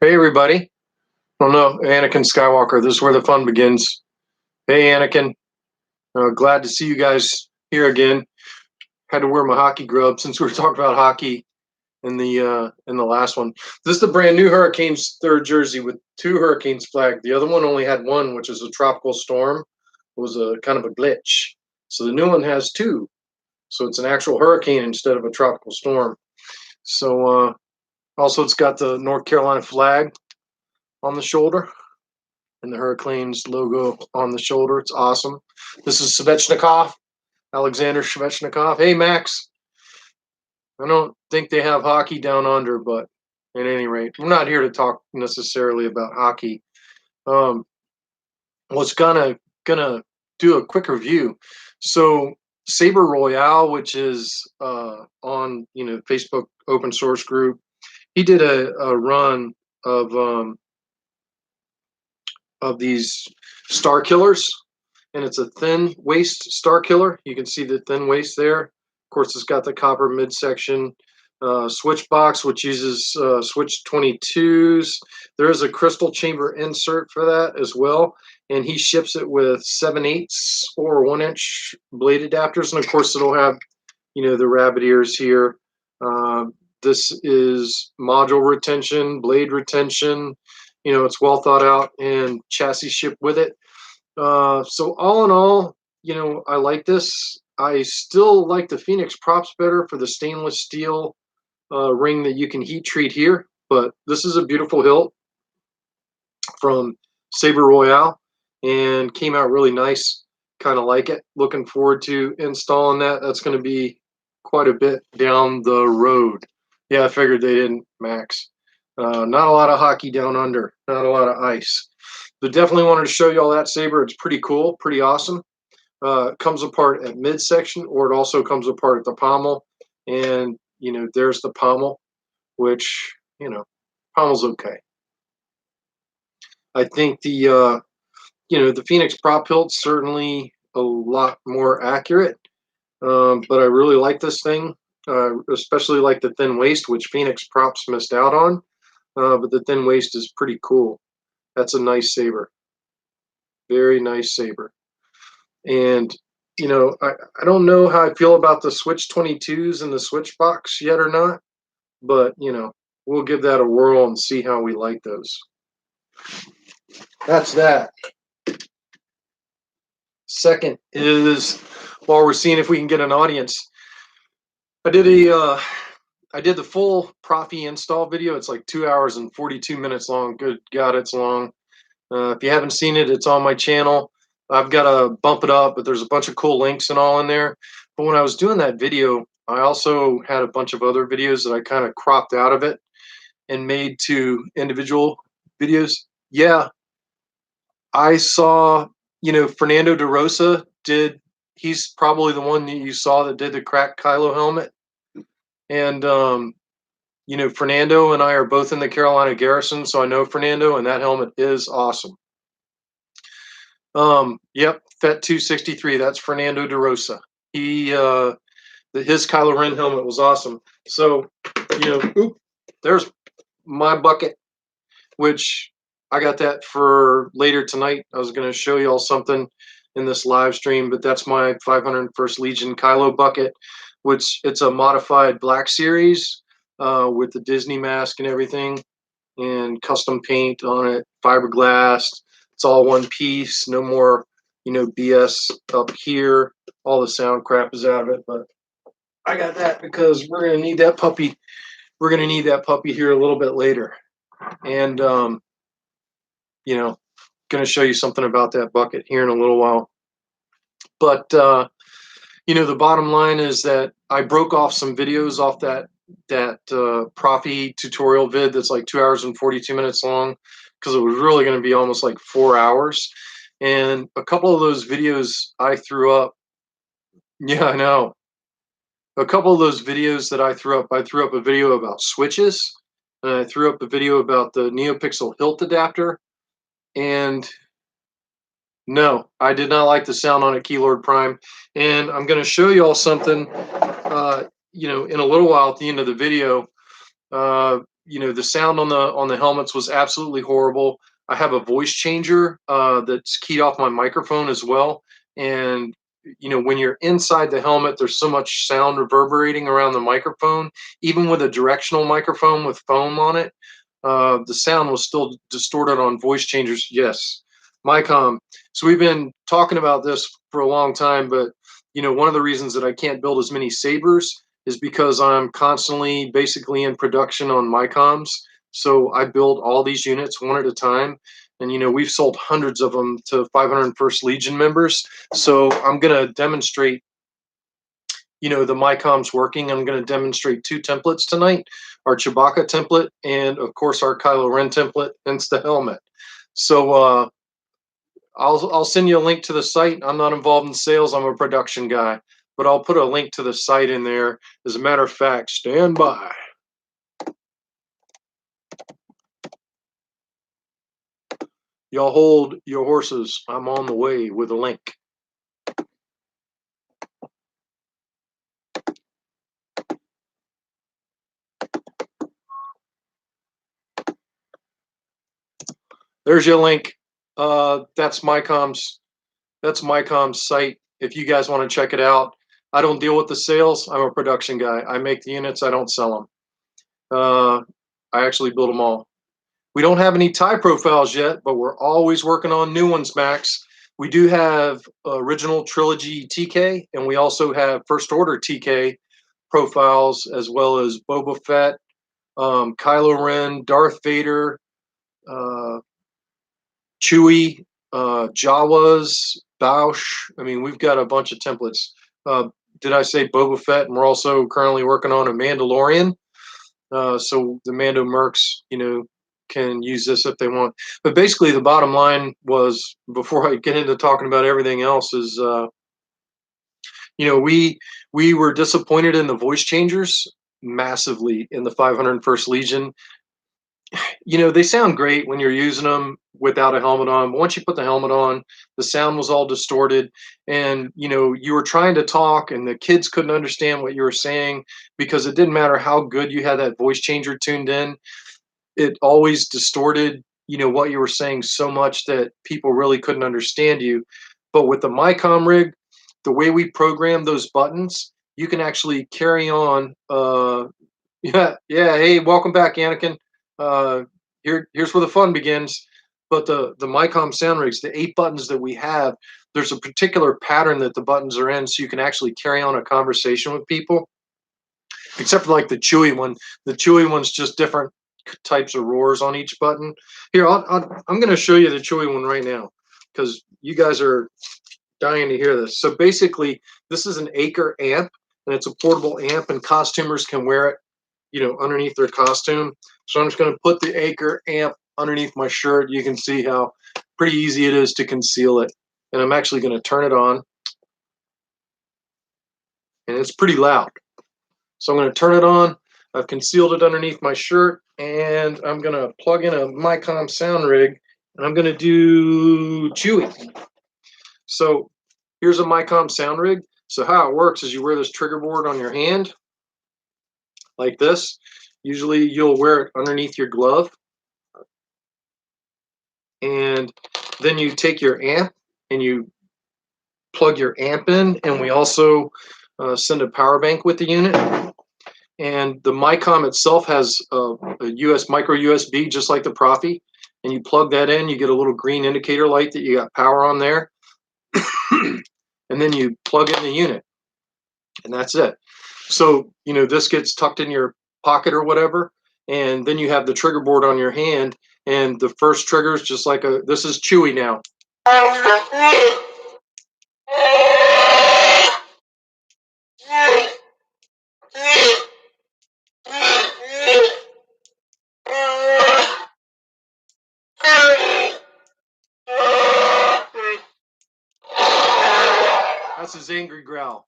Hey everybody. Oh no, Anakin Skywalker. This is where the fun begins. Hey Anakin. Glad to see you guys here again. Had to wear my hockey grub since we were talking about hockey in the last one. This is the brand new Hurricanes third jersey with two Hurricanes flagged. The other one only had one, which is a tropical storm. It was a kind of a glitch. So the new one has two. So it's an actual hurricane instead of a tropical storm. So also it's got the North Carolina flag on the shoulder and the Hurricanes logo on the shoulder. It's awesome. This is Svechnikov, Alexander Svechnikov. Hey, Max. I don't think they have hockey down under, but at any rate, we're not here to talk necessarily about hockey. Was gonna do a quick review. So Sabre Royale, which is on Facebook open source group, he did a run of these star killers, and it's a thin waist star killer. You can see the thin waist there. Of course, it's got the copper midsection switch box, which uses switch 22s. There is a crystal chamber insert for that as well, and he ships it with 7/8 or 1-inch blade adapters, and of course it'll have the rabbit ears here. This is module retention, blade retention. It's well thought out and chassis ship with it. So all in all, I like this. I still like the Phoenix props better for the stainless steel ring that you can heat treat here, but this is a beautiful hilt from Sabre Royale and came out really nice. Kind of like it. Looking forward to installing that. That's going to be quite a bit down the road. Yeah, I figured they didn't, Max. Not a lot of hockey down under, not a lot of ice. But definitely wanted to show you all that Sabre. It's pretty cool, pretty awesome. It comes apart at midsection, or it also comes apart at the pommel. And, there's the pommel, which, pommel's okay. I think the Phoenix prop hilt's certainly a lot more accurate. But I really like this thing, especially like the thin waist, which Phoenix props missed out on. But the thin waist is pretty cool. That's a nice Sabre. Very nice Sabre. And, I don't know how I feel about the Switch 22s in the Switch box yet or not. But, we'll give that a whirl and see how we like those. That's that. Second is, while we're seeing if we can get an audience, I did the full Profi install video. It's like 2 hours and 42 minutes long. Good God, it's long. If you haven't seen it, it's on my channel. I've got to bump it up, but there's a bunch of cool links and all in there. But when I was doing that video, I also had a bunch of other videos that I kind of cropped out of it and made to individual videos. Yeah, I saw, Fernando De Rosa he's probably the one that you saw that did the cracked Kylo helmet. And, Fernando and I are both in the Carolina Garrison, so I know Fernando, and that helmet is awesome. Yep, FET 263, that's Fernando De Rosa. His Kylo Ren helmet was awesome. So, there's my bucket, which I got that for later tonight. I was going to show you all something in this live stream, but that's my 501st Legion Kylo bucket, which it's a modified Black Series with the Disney mask and everything, and custom paint on it, fiberglass. It's all one piece, no more, BS up here. All the sound crap is out of it, but I got that because we're going to need that puppy. We're going to need that puppy here a little bit later. And, going to show you something about that bucket here in a little while. But, the bottom line is that I broke off some videos off that Profi tutorial vid that's like 2 hours and 42 minutes long, because it was really going to be almost like 4 hours. And a couple of those videos I threw up. Yeah, I know. A couple of those videos that I threw up a video about switches, and I threw up a video about the NeoPixel hilt adapter. And no, I did not like the sound on a Keylord Prime. And I'm going to show you all something, in a little while at the end of the video. the sound on the helmets was absolutely horrible. I have a voice changer that's keyed off my microphone as well, and when you're inside the helmet, there's so much sound reverberating around the microphone. Even with a directional microphone with foam on it, the sound was still distorted on voice changers. Yes, Micom. So we've been talking about this for a long time, but one of the reasons that I can't build as many sabers is because I'm constantly basically in production on micoms. So I build all these units one at a time. And we've sold hundreds of them to 501st Legion members. So I'm going to demonstrate the micoms working. I'm going to demonstrate two templates tonight, our Chewbacca template and of course our Kylo Ren template, hence the helmet. So I'll send you a link to the site. I'm not involved in sales. I'm a production guy, but I'll put a link to the site in there. As a matter of fact, stand by. Y'all hold your horses. I'm on the way with a link. There's your link. That's Micom's site. If you guys want to check it out, I don't deal with the sales. I'm a production guy. I make the units. I don't sell them. I actually build them all. We don't have any tie profiles yet, but we're always working on new ones, Max. We do have original trilogy TK, and we also have First Order TK profiles, as well as Boba Fett, Kylo Ren, Darth Vader, Chewie, Jawas, Bausch. I mean, we've got a bunch of templates. Did I say Boba Fett? And we're also currently working on a Mandalorian. So the Mando Mercs, can use this if they want. But basically, the bottom line was, before I get into talking about everything else, is we were disappointed in the voice changers massively in the 501st Legion. They sound great when you're using them without a helmet on, but once you put the helmet on, the sound was all distorted, and you were trying to talk and the kids couldn't understand what you were saying, because it didn't matter how good you had that voice changer tuned in, it always distorted what you were saying so much that people really couldn't understand you. But with the Micom rig, the way we program those buttons, you can actually carry on. Yeah. Hey, welcome back, Anakin. Here's where the fun begins. But the Micom sound rigs, the 8 buttons that we have, there's a particular pattern that the buttons are in, so you can actually carry on a conversation with people. Except for like the Chewy one. The Chewy one's just different types of roars on each button. Here, I'm going to show you the Chewy one right now, because you guys are dying to hear this. So basically, this is an Acre amp, and it's a portable amp, and costumers can wear it, underneath their costume. So I'm just going to put the Acre amp underneath my shirt. You can see how pretty easy it is to conceal it. And I'm actually going to turn it on. And it's pretty loud. So I'm going to turn it on. I've concealed it underneath my shirt, and I'm going to plug in a Micom sound rig, and I'm going to do Chewy. So here's a Micom sound rig. So how it works is you wear this trigger board on your hand like this. Usually you'll wear it underneath your glove. And then you take your amp and you plug your amp in, and we also send a power bank with the unit. And the Micom itself has a US micro USB, just like the Profi. And you plug that in, you get a little green indicator light that you got power on there. And then you plug in the unit, and that's it. So, this gets tucked in your pocket or whatever. And then you have the trigger board on your hand, and the first trigger is just like this is Chewy now. That's his angry growl.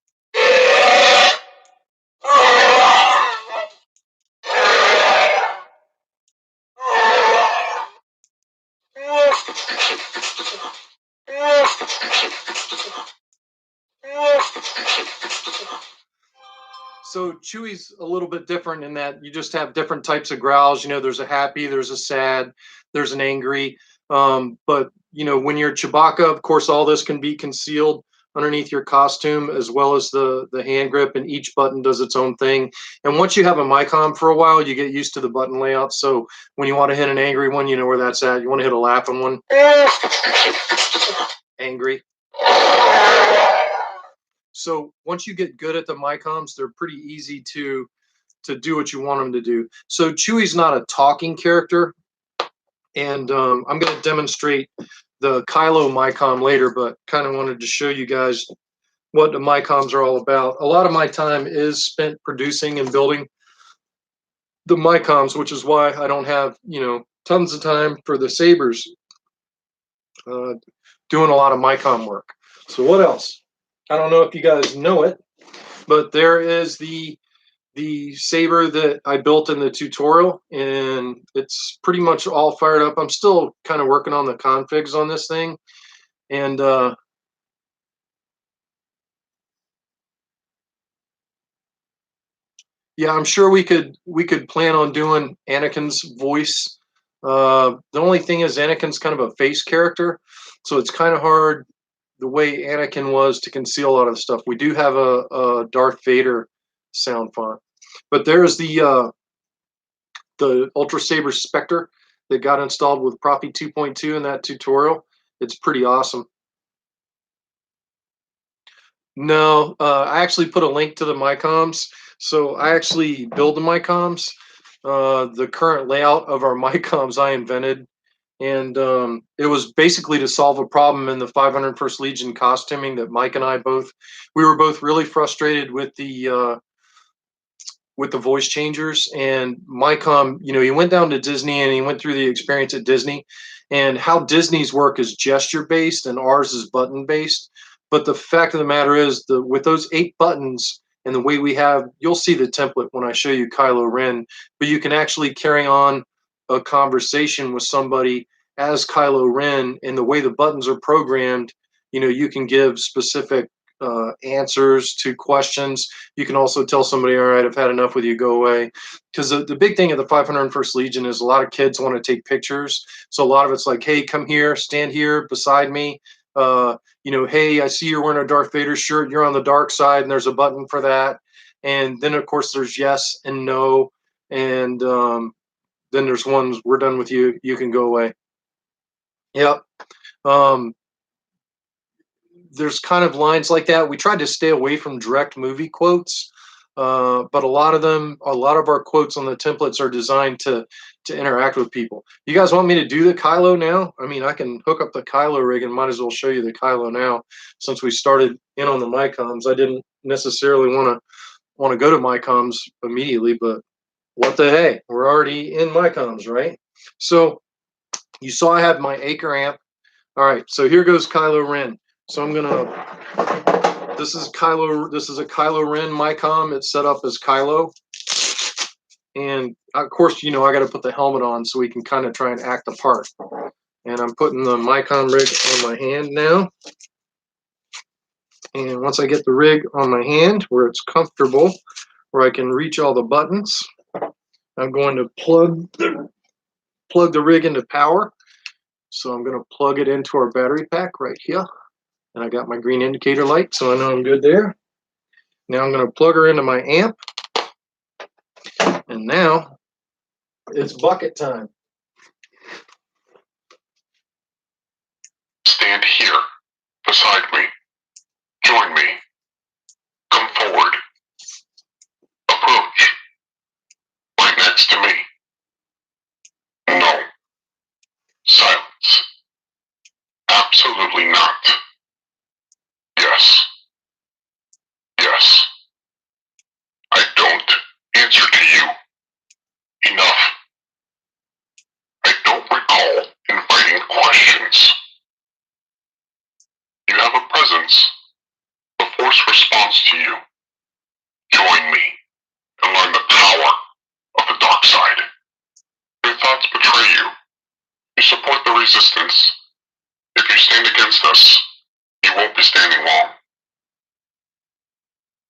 So Chewie's a little bit different in that you just have different types of growls. You know, there's a happy, there's a sad, there's an angry. But you know, when you're Chewbacca, of course, all this can be concealed underneath your costume, as well as the hand grip, and each button does its own thing. And once you have a micom for a while, you get used to the button layout. So when you want to hit an angry one, you know where that's at. You want to hit a laughing one, angry. So once you get good at the micoms, they're pretty easy to do what you want them to do. So Chewie's not a talking character, and I'm going to demonstrate the Kylo micom later, but kind of wanted to show you guys what the micoms are all about. A lot of my time is spent producing and building the micoms, which is why I don't have, you know, tons of time for the sabers, doing a lot of micom work. So what else? I don't know if you guys know it, but there is the saber that I built in the tutorial, and it's pretty much all fired up. I'm still kind of working on the configs on this thing, and yeah, I'm sure we could plan on doing Anakin's voice. The only thing is Anakin's kind of a face character, so it's kind of hard the way Anakin was to conceal a lot of the stuff. We do have a Darth Vader sound font, but there's the Ultra Saber Spectre that got installed with Prophy 2.2 in that tutorial. It's pretty awesome. No, I actually put a link to the micoms. So I actually build the micoms. The current layout of our micoms I invented, and it was basically to solve a problem in the 501st Legion costuming that Mike and I both, we were both really frustrated with the voice changers. And Micom, you know, he went down to Disney and he went through the experience at Disney, and how Disney's work is gesture based and ours is button based. But the fact of the matter is, with those 8 buttons and the way we have, you'll see the template when I show you Kylo Ren, but you can actually carry on a conversation with somebody as Kylo Ren, and the way the buttons are programmed, you know, you can give specific answers to questions. You can also tell somebody, all right, I've had enough with you, go away. Because the big thing at the 501st Legion is a lot of kids want to take pictures. So a lot of it's like, hey, come here, stand here beside me. You know, hey, I see you're wearing a Darth Vader shirt. You're on the dark side, and there's a button for that. And then, of course, there's yes and no. And then there's ones, we're done with you. You can go away. Yep. Um, there's kind of lines like that. We tried to stay away from direct movie quotes, but a lot of our quotes on the templates are designed to interact with people. You guys want me to do the Kylo now? I mean, I can hook up the Kylo rig and might as well show you the Kylo now, since we started in on the micoms. I didn't necessarily want to go to micoms immediately, but what the hey, we're already in micoms, right? So you saw I had my Acre amp. All right, so here goes Kylo Ren. So I'm gonna. This is Kylo. This is a Kylo Ren micom. It's set up as Kylo, and of course, you know I got to put the helmet on so we can kind of try and act the part. And I'm putting the micom rig on my hand now. And once I get the rig on my hand where it's comfortable, where I can reach all the buttons, I'm going to plug the rig into power. So I'm going to plug it into our battery pack right here. And I got my green indicator light, so I know I'm good there. Now I'm going to plug her into my amp. And now it's bucket time. Stand here, beside me. Join me. Come forward. Approach. Right next to me. No. Silence. Absolutely not. Yes. Yes. I don't answer to you. Enough. I don't recall inviting questions. You have a presence. The Force responds to you. Join me and learn the power of the dark side. Your thoughts betray you. You support the resistance. If you stand against us, you won't be standing long.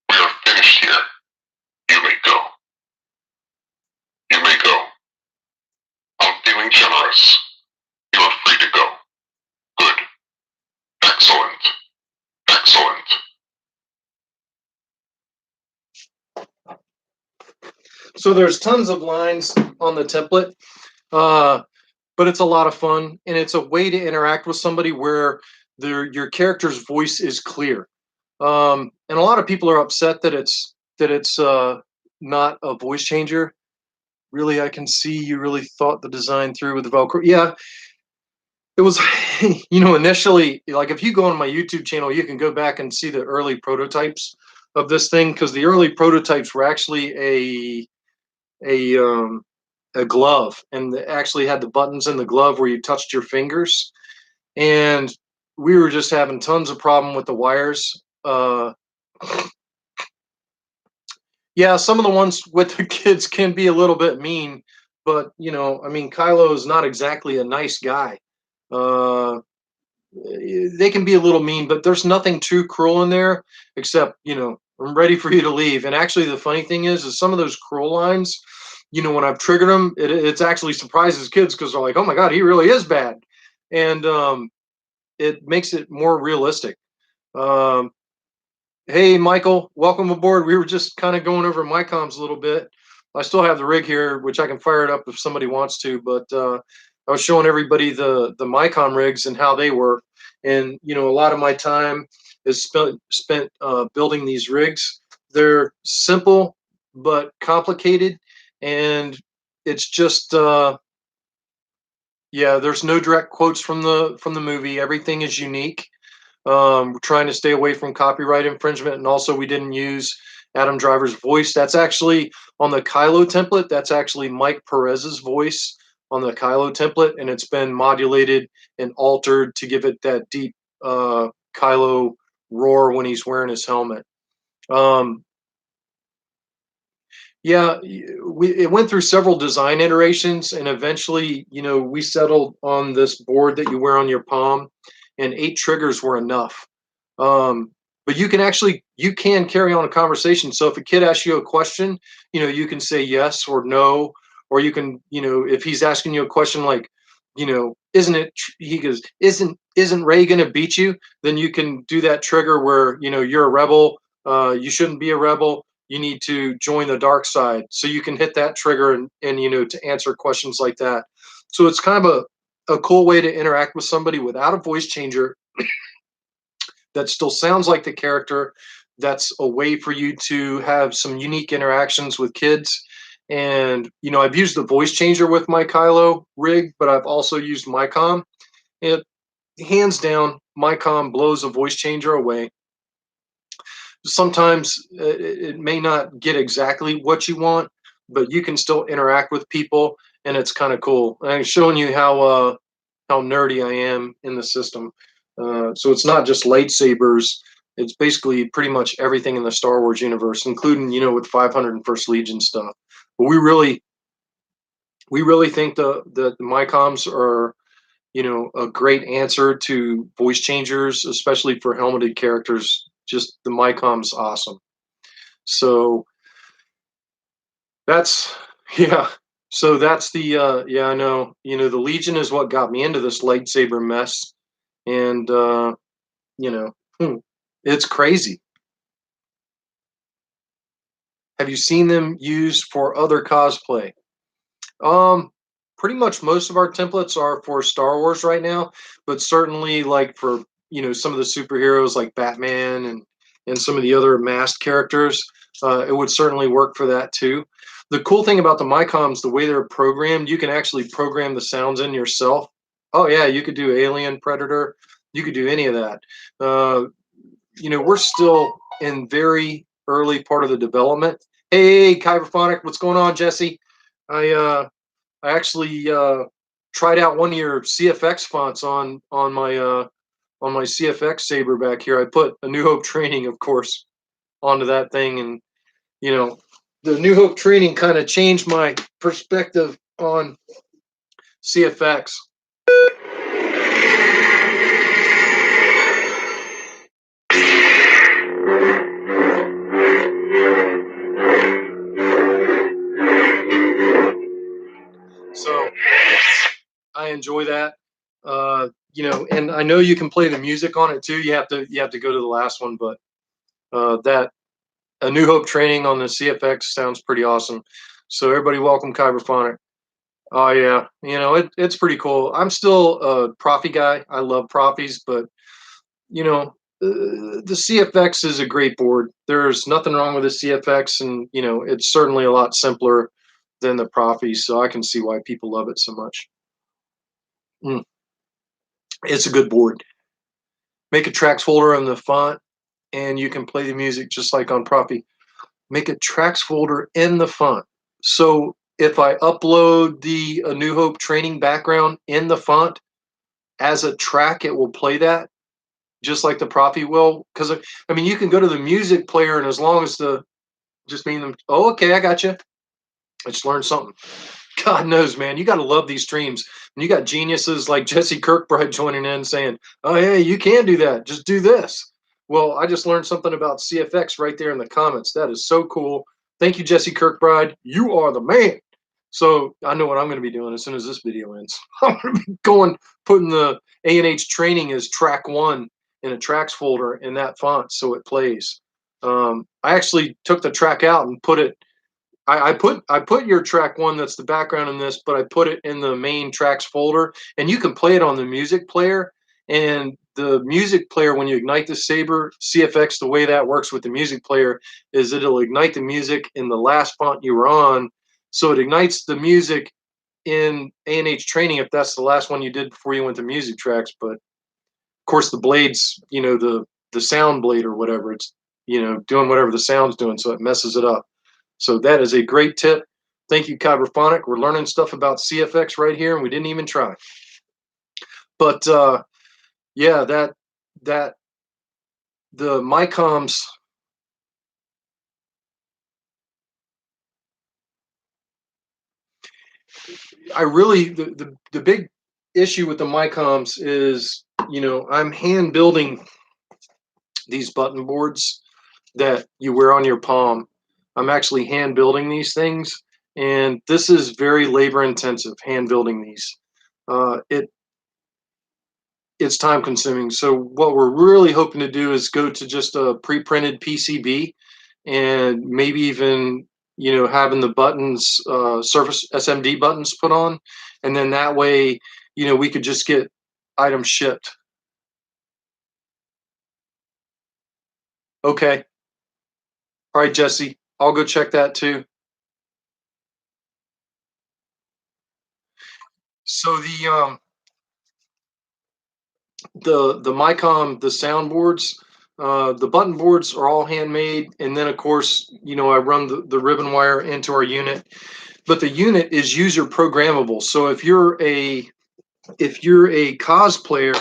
We are finished here. and generous. You are free to go. Good. Excellent. Excellent. So there's tons of lines on the template, but it's a lot of fun, and it's a way to interact with somebody where your character's voice is clear. And a lot of people are upset that it's not a voice changer. Really, I can see you really thought the design through with the Velcro. Yeah, it was, initially, like if you go on my YouTube channel, you can go back and see the early prototypes of this thing because the early prototypes were actually a a glove, and they actually had the buttons in the glove where you touched your fingers. And we were just having tons of problem with the wires. Yeah, some of the ones with the kids can be a little bit mean, but I mean, Kylo is not exactly a nice guy. Uh, they can be a little mean, but there's nothing too cruel in there, except I'm ready for you to leave. And actually, the funny thing is some of those cruel lines, when I've triggered them, it's actually surprises kids because they're like, "Oh my God, he really is bad," and it makes it more realistic. Um, Hey, Michael, welcome aboard. We were just kind of going over micoms a little bit. I still have the rig here, which I can fire it up if somebody wants to, but I was showing everybody the micom rigs and how they work. And a lot of my time is spent building these rigs. They're simple but complicated, and it's just yeah. There's no direct quotes from the movie. Everything is unique. We're trying to stay away from copyright infringement, and also we didn't use Adam Driver's voice. That's actually on the Kylo template. That's actually Mike Perez's voice on the Kylo template, and it's been modulated and altered to give it that deep Kylo roar when he's wearing his helmet. Um, yeah, it went through several design iterations, and eventually, we settled on this board that you wear on your palm, and 8 triggers were enough. Um, but you can carry on a conversation. So if a kid asks you a question, you can say yes or no, or you can, if he's asking you a question like, isn't it? He goes, isn't Ray going to beat you? Then you can do that trigger where you're a rebel. You shouldn't be a rebel. You need to join the dark side. So you can hit that trigger and to answer questions like that. So it's kind of a cool way to interact with somebody without a voice changer that still sounds like the character. That's a way for you to have some unique interactions with kids. And I've used the voice changer with my Kylo rig, but I've also used micom. It hands down, micom blows a voice changer away. Sometimes it may not get exactly what you want, but you can still interact with people, and it's kind of cool. And I'm showing you how nerdy I am in the system. So it's not just lightsabers; it's basically pretty much everything in the Star Wars universe, including with 501st Legion stuff. But we really think the micoms are a great answer to voice changers, especially for helmeted characters. Just the micom's awesome. So that's yeah. So that's the yeah, I know. The Legion is what got me into this lightsaber mess. And you know, it's crazy. Have you seen them used for other cosplay? Um, Pretty much most of our templates are for Star Wars right now, but certainly like for some of the superheroes like Batman and some of the other masked characters, it would certainly work for that too. The cool thing about the micoms, the way they're programmed, you can actually program the sounds in yourself. Oh yeah, you could do Alien, Predator, you could do any of that. Uh, we're still in very early part of the development. Hey, Kyberphonic, what's going on, Jesse? I actually tried out one of your CFX fonts on my CFX saber back here. I put A New Hope Training, of course, onto that thing, and the New Hope Training kind of changed my perspective on CFX. So enjoy that. And I know you can play the music on it too. You have to go to the last one, but that A New Hope training on the CFX sounds pretty awesome. So everybody, welcome Kyberphonic. Oh yeah, it's pretty cool. I'm still a Profi guy. I love Profis, but the CFX is a great board. There's nothing wrong with the CFX, and it's certainly a lot simpler than the Profi. So I can see why people love it so much. Mm, it's a good board. Make a tracks folder in the font, and you can play the music just like on Profi. Make a tracks folder in the font. So if I upload the A New Hope training background in the font as a track, it will play that just like the Profi will. Because I mean, you can go to the music player, and as long as the just mean them. Oh, okay, I got you. I just learned something. God knows, man. You got to love these streams. And you got geniuses like Jesse Kirkbride joining in saying, "Oh, hey, you can do that. Just do this." Well, I just learned something about CFX right there in the comments. That is so cool. Thank you, Jesse Kirkbride. You are the man. So I know what I'm going to be doing as soon as this video ends. I'm going to be putting the A&H training as track 1 in a tracks folder in that font so it plays. I actually took the track out and put it. I put your track 1 that's the background in this, but I put it in the main tracks folder, and you can play it on the music player. And the music player, when you ignite the Saber CFX, the way that works with the music player is it'll ignite the music in the last font you were on. So it ignites the music in A&H training if that's the last one you did before you went to music tracks. But of course, the blades, the sound blade or whatever, it's doing whatever the sound's doing, so it messes it up. So that is a great tip. Thank you, Kyberphonic. We're learning stuff about CFX right here, and we didn't even try. But yeah, that the micoms. I really the big issue with the micoms is I'm hand building these button boards that you wear on your palm. I'm actually hand building these things, and this is very labor intensive. Hand building these, it's time consuming. So what we're really hoping to do is go to just a pre-printed PCB, and maybe even having the buttons, Surface SMD buttons put on, and then that way we could just get items shipped. Okay, all right, Jesse, I'll go check that too. So the Micom, the soundboards, the button boards are all handmade, and then of course I run the ribbon wire into our unit. But the unit is user programmable. So if you're a cosplayer,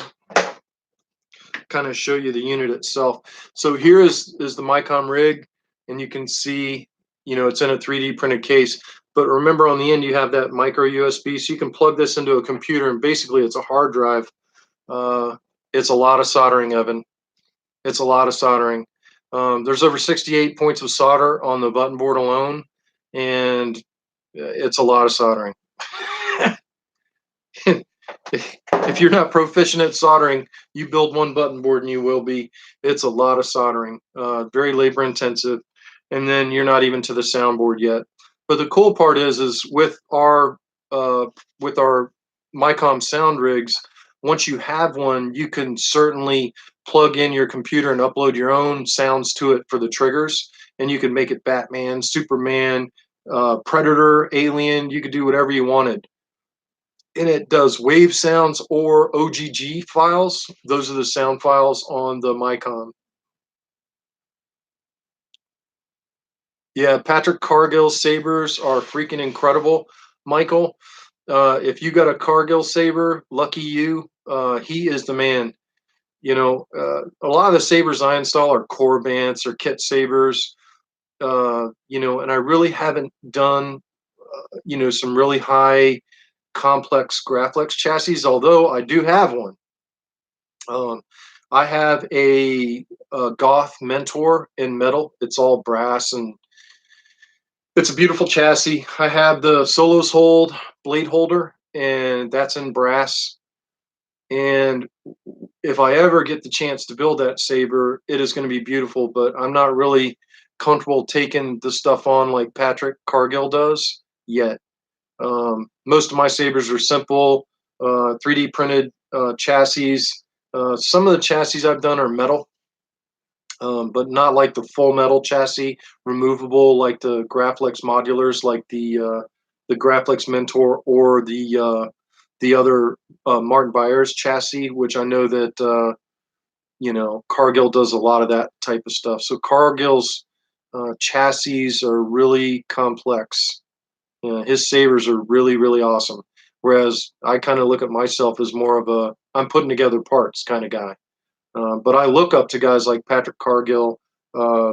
kind of show you the unit itself. So here is the Micom rig, and you can see it's in a 3D printed case. But remember, on the end you have that micro USB, so you can plug this into a computer, and basically it's a hard drive. It's a lot of soldering, Evan. It's a lot of soldering. There's over 68 points of solder on the button board alone, and it's a lot of soldering. If you're not proficient at soldering, you build one button board and you will be. It's a lot of soldering, very labor intensive, and then you're not even to the soundboard yet. But the cool part is with our Micom sound rigs, once you have one, you can certainly plug in your computer and upload your own sounds to it for the triggers, and you can make it Batman, Superman, Predator, Alien. You could do whatever you wanted, and it does wave sounds or OGG files. Those are the sound files on the Micom. Yeah, Patrick Cargill's sabers are freaking incredible, Michael. If you got a Cargill saber, lucky you. He is the man. A lot of the sabers I install are Corbants or kit sabers. And I really haven't done, some really high complex Graflex chassis, although I do have one. I have a Goth Mentor in metal. It's all brass, and it's a beautiful chassis. I have the Solos Hold blade holder and that's in brass. And if I ever get the chance to build that saber, it is going to be beautiful. But I'm not really comfortable taking the stuff on like Patrick Cargill does yet. Most of my sabers are simple, 3D printed chassis. Some of the chassis I've done are metal, but not like the full metal chassis, removable like the Graflex modulars, like the Graflex Mentor or the other Martin Byers chassis, which I know that Cargill does a lot of that type of stuff. So Cargill's chassis are really complex. His sabers are really, really awesome. Whereas I kind of look at myself as more of a I'm putting together parts kind of guy. But I look up to guys like Patrick Cargill, uh,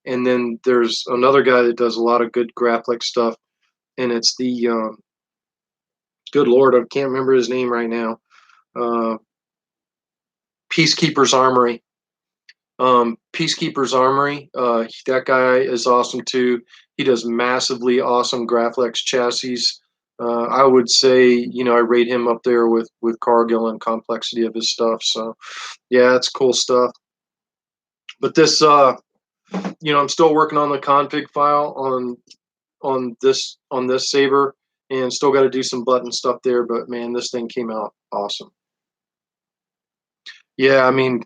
and then there's another guy that does a lot of good graphic stuff, and it's the good Lord, I can't remember his name right now. Uh, Peacekeeper's Armory. Peacekeeper's Armory. That guy is awesome too. He does massively awesome Graflex chassis. I would say, I rate him up there with Cargill and complexity of his stuff. So, yeah, it's cool stuff. But this, I'm still working on the config file on this saber, and still got to do some button stuff there. But man, this thing came out awesome. Yeah, I mean,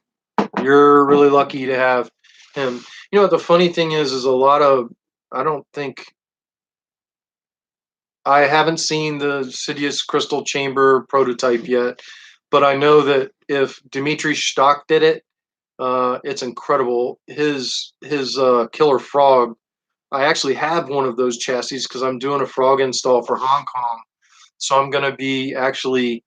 you're really lucky to have him. The funny thing is a lot of I don't think I haven't seen the Sidious Crystal Chamber prototype yet, but I know that if Dimitri Stock did it, it's incredible. His Killer Frog. I actually have one of those chassis because I'm doing a frog install for Hong Kong. So I'm going to be actually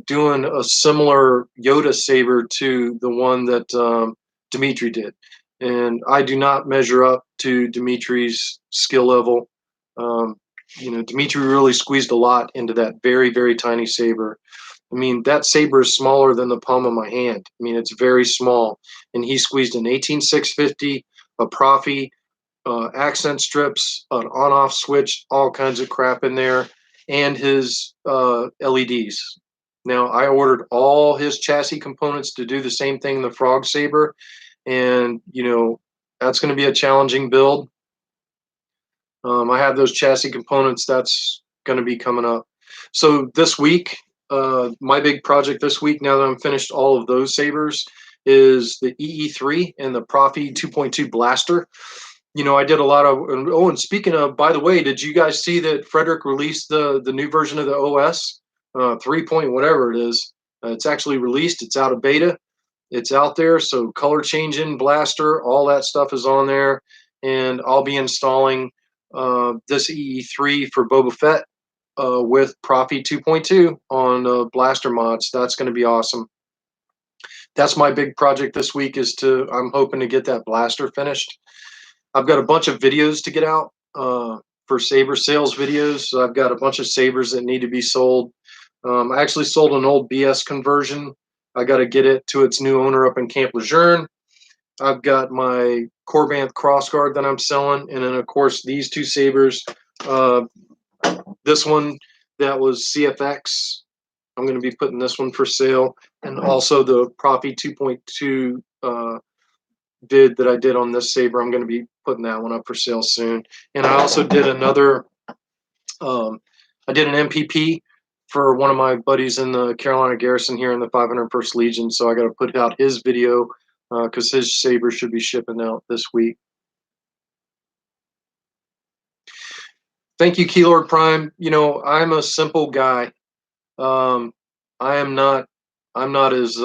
doing a similar Yoda saber to the one that Dimitri did. And I do not measure up to Dimitri's skill level. Um, Dimitri really squeezed a lot into that very, very tiny saber. I mean, that saber is smaller than the palm of my hand. I mean, it's very small. And he squeezed an 18650, a Profi, accent strips, an on-off switch, all kinds of crap in there, and his LEDs. Now, I ordered all his chassis components to do the same thing in the Frog Saber, and that's going to be a challenging build. I have those chassis components. That's going to be coming up. So this week, my big project this week, now that I'm finished all of those sabers, is the EE3 and the Profi 2.2 Blaster. I did a lot of. Oh, and speaking of, by the way, did you guys see that Frederick released the new version of the OS, 3 point whatever it is? It's actually released. It's out of beta. It's out there. So color changing, blaster, all that stuff is on there, and I'll be installing this EE3 for Boba Fett with Profi 2.2 on blaster mods. That's going to be awesome. That's my big project this week. I'm hoping to get that blaster finished. I've got a bunch of videos to get out for saber sales videos. So I've got a bunch of sabers that need to be sold. I actually sold an old BS conversion. I got to get it to its new owner up in Camp Lejeune. I've got my Corbanth crossguard that I'm selling, and then of course these two sabers. This one that was CFX. I'm going to be putting this one for sale, and also the Profi 2.2 bid that I did on this saber. I'm going to be putting that one up for sale soon. And I also did another. I did an MPP for one of my buddies in the Carolina Garrison here in the 501st Legion. So I got to put out his video because his saber should be shipping out this week. Thank you, Keylord Prime. I'm a simple guy. I am not. I'm not as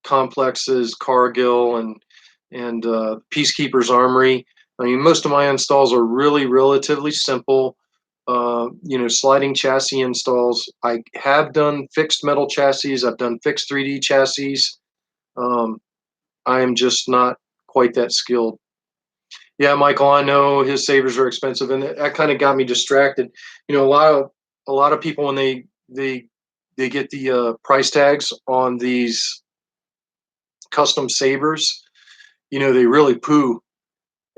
complex as Cargill and Peacekeeper's Armory. I mean, most of my installs are really relatively simple. Sliding chassis installs. I have done fixed metal chassis. I've done fixed 3D chassis. I am just not quite that skilled. Yeah, Michael, I know his sabers are expensive, and that kind of got me distracted. A lot of people when they get the price tags on these custom sabers, they really poo,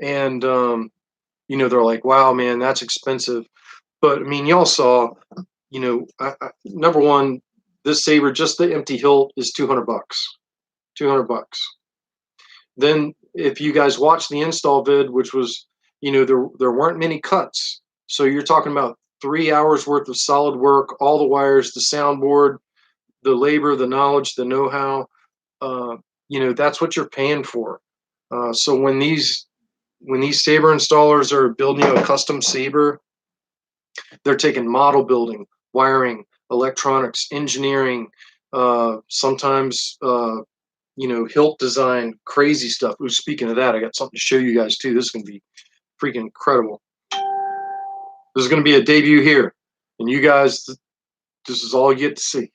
and they're like, "Wow, man, that's expensive." But I mean, y'all saw number one, this saber, just the empty hilt, is $200. $200. Then, if you guys watch the install vid, which was, there weren't many cuts. So you're talking about 3 hours worth of solid work, all the wires, the soundboard, the labor, the knowledge, the know-how. That's what you're paying for. So when these saber installers are building you a custom saber, they're taking model building, wiring, electronics, engineering, sometimes hilt design, crazy stuff. Ooh, speaking of that, I got something to show you guys too. This is gonna be freaking incredible. This is gonna be a debut here, and you guys, this is all you get to see.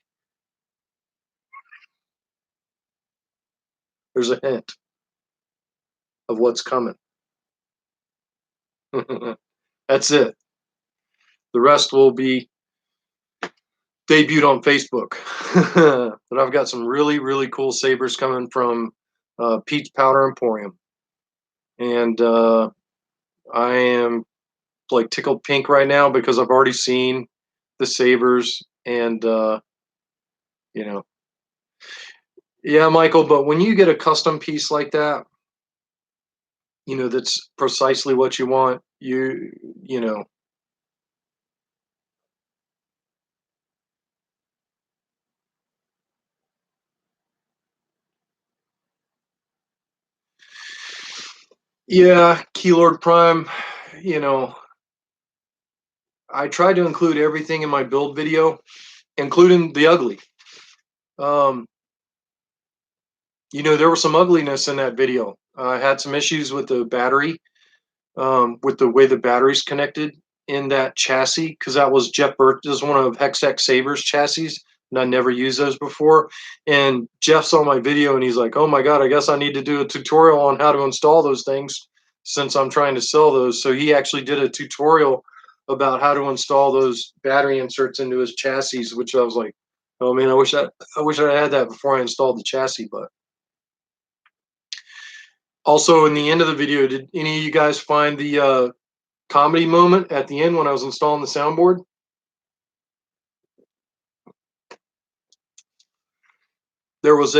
There's a hint of what's coming. That's it. The rest will be debuted on Facebook. But I've got some really, really cool sabers coming from Pete's Powder Emporium. And I am like tickled pink right now because I've already seen the sabers. And, yeah, Michael, but when you get a custom piece like that, that's precisely what you want, you know, yeah, Keylord Prime, you know, I tried to include everything in my build video, including the ugly. Um, there was some ugliness in that video. I had some issues with the battery, with the way the battery's connected in that chassis, because that was Jeff Burke's one of Hexx Saber's chassis, and I never used those before. And Jeff saw my video and he's like, "Oh my God, I guess I need to do a tutorial on how to install those things since I'm trying to sell those." So he actually did a tutorial about how to install those battery inserts into his chassis, which I was like, "Oh man, I wish I had that before I installed the chassis." But also, in the end of the video, did any of you guys find the comedy moment at the end when I was installing the soundboard? There was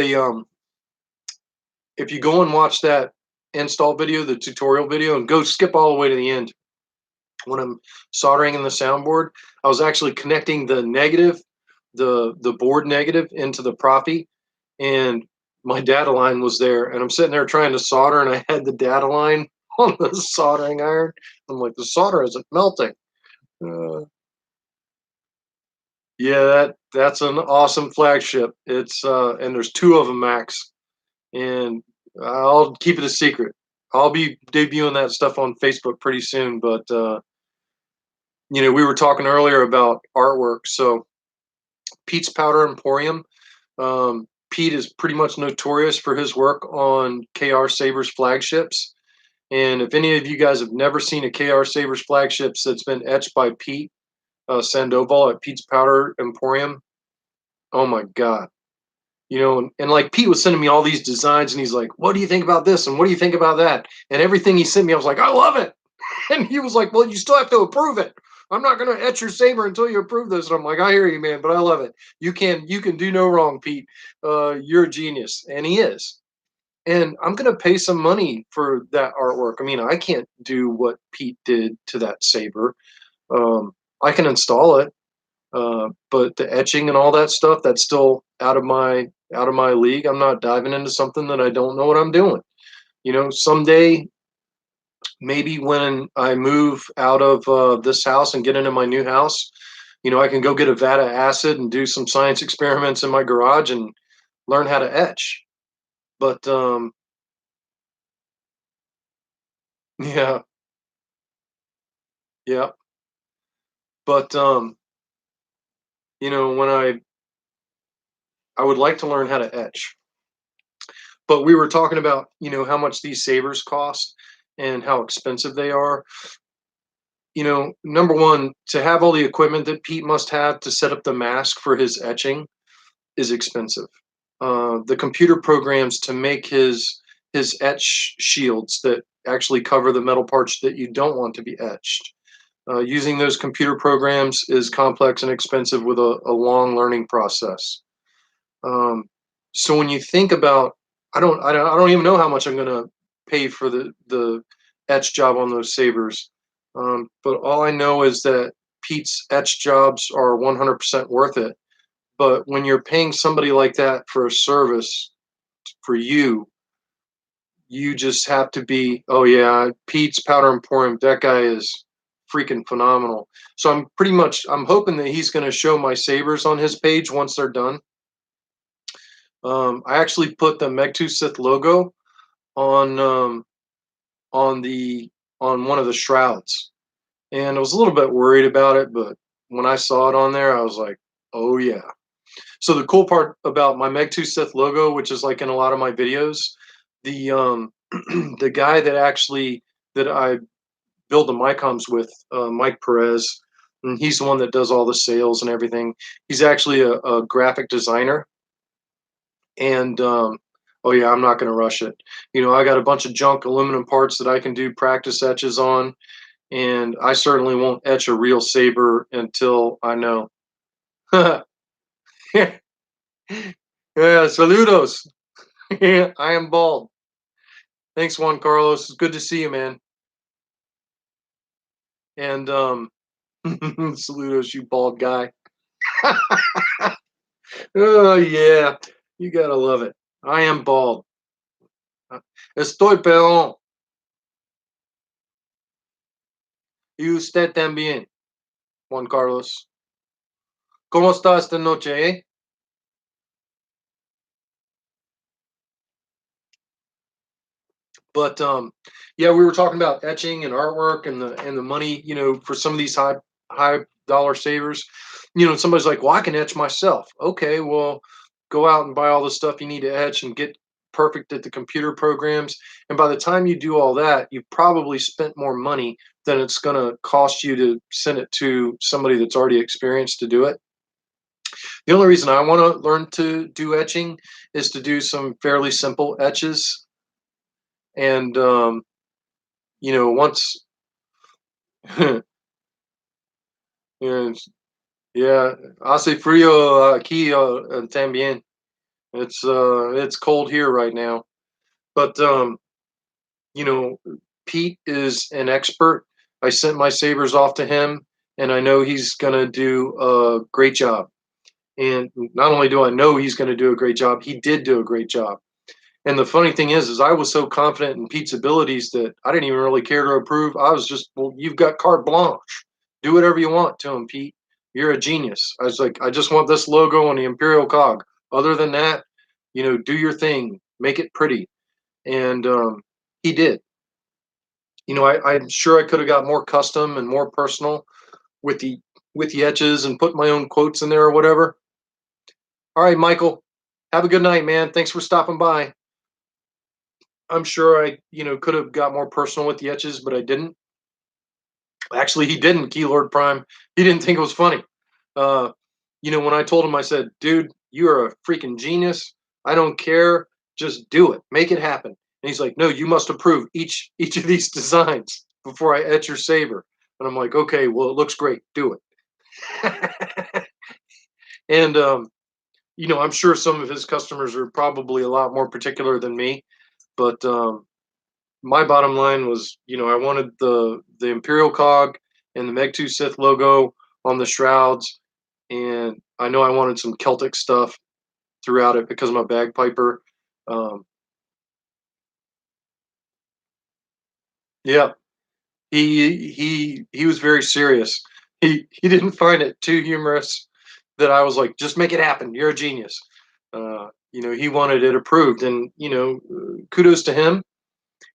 if you go and watch that install video, the tutorial video, and go skip all the way to the end, when I'm soldering in the soundboard, I was actually connecting the negative, the board negative, into the propy, and my data line was there, and I'm sitting there trying to solder, and I had the data line on the soldering iron. I'm like, the solder isn't melting. Yeah, that's an awesome flagship. It's and there's two of them, Max, and I'll keep it a secret. I'll be debuting that stuff on Facebook pretty soon. But we were talking earlier about artwork. So Pete's Powder Emporium. Pete is pretty much notorious for his work on KR Sabers flagships. And if any of you guys have never seen a KR Sabers flagships that's been etched by Pete Sandoval at Pete's Powder Emporium, oh my God. And like Pete was sending me all these designs and he's like, "What do you think about this? And what do you think about that?" And everything he sent me, I was like, "I love it." And he was like, "Well, you still have to approve it. I'm not going to etch your saber until you approve this." And I'm like, "I hear you, man, but I love it. You can do no wrong, Pete. You're a genius." And he is. And I'm going to pay some money for that artwork. I mean, I can't do what Pete did to that saber. I can install it, but the etching and all that stuff, that's still out of my league. I'm not diving into something that I don't know what I'm doing. Someday, maybe when I move out of this house and get into my new house, I can go get a vat of acid and do some science experiments in my garage and learn how to etch. But yeah, yeah. But when I would like to learn how to etch. But we were talking about, how much these sabers cost and how expensive they are. Number one, to have all the equipment that Pete must have to set up the mask for his etching is expensive. The computer programs to make his etch shields that actually cover the metal parts that you don't want to be etched. Using those computer programs is complex and expensive with a long learning process. Um, so when you think about, I don't even know how much I'm going to pay for the etch job on those sabers. But all I know is that Pete's etch jobs are 100% worth it. But when you're paying somebody like that for a service for you, you just have to be, oh yeah, Pete's Powder Emporium, that guy is freaking phenomenal. So I'm hoping that he's going to show my sabers on his page once they're done. I actually put the Megtooth logo on on the on one of the shrouds, and I was a little bit worried about it, but when I saw it on there, I was like, oh yeah. So the cool part about my Megtooth logo, which is like in a lot of my videos, the the guy that I build the micoms with, Mike Perez, and he's the one that does all the sales and everything. He's actually a graphic designer, and oh yeah, I'm not going to rush it. You know, I got a bunch of junk aluminum parts that I can do practice etches on, and I certainly won't etch a real saber until I know. Yeah, saludos. I am bald. Thanks, Juan Carlos. It's good to see you, man. And saludos, you bald guy. Oh yeah, you gotta love it. I am bald. Estoy peón. Y usted también, Juan Carlos. ¿Cómo está esta noche, eh? But yeah, we were talking about etching and artwork and the money, you know, for some of these high dollar savers. You know, somebody's like, "Well, I can etch myself." Okay, well, go out and buy all the stuff you need to etch and get perfect at the computer programs. And by the time you do all that, you've probably spent more money than it's going to cost you to send it to somebody that's already experienced to do it. The only reason I want to learn to do etching is to do some fairly simple etches. And you know, once yes, yeah, hace frío aquí también. It's cold here right now. But you know, Pete is an expert. I sent my sabers off to him, and I know he's gonna do a great job. And not only do I know he's gonna do a great job, he did do a great job. And the funny thing is I was so confident in Pete's abilities that I didn't even really care to approve. I was just, well, you've got carte blanche. Do whatever you want to him, Pete. You're a genius. I was like, I just want this logo on the Imperial cog. Other than that, you know, do your thing, make it pretty. And he did. You know, I'm sure I could have got more custom and more personal with the etches and put my own quotes in there or whatever. All right, Michael. Have a good night, man. Thanks for stopping by. I'm sure I, you know, could have got more personal with the etches, but I didn't. Actually, he didn't. Keylord Prime. He didn't think it was funny. Uh, you know, when I told him, I said, "Dude, you are a freaking genius. I don't care. Just do it. Make it happen." And he's like, "No, you must approve each of these designs before I etch your saber." And I'm like, "Okay, well, it looks great. Do it." And you know, I'm sure some of his customers are probably a lot more particular than me, but my bottom line was, you know, I wanted the Imperial cog and the Megtooth Sith logo on the shrouds, and I know I wanted some Celtic stuff throughout it because I'm a bagpiper. Um, yeah, he was very serious. He didn't find it too humorous that I was like, just make it happen. You're a genius. You know, he wanted it approved, and you know, kudos to him.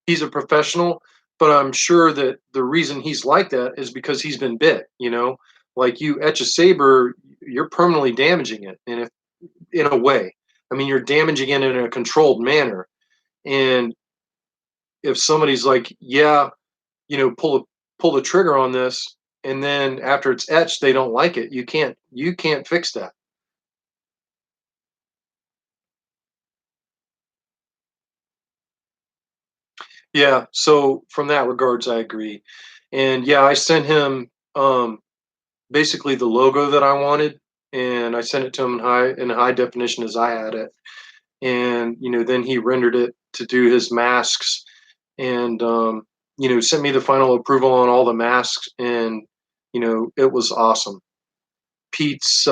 He's a professional, but I'm sure that the reason he's like that is because he's been bit, you know, like you etch a saber, you're permanently damaging it. And if in a way, I mean, you're damaging it in a controlled manner. And if somebody's like, yeah, you know, pull the trigger on this, and then after it's etched, they don't like it. You can't fix that. Yeah. So from that regards, I agree. And yeah, I sent him basically the logo that I wanted, and I sent it to him in high definition as I had it. And then he rendered it to do his masks, and sent me the final approval on all the masks, and it was awesome. Pete's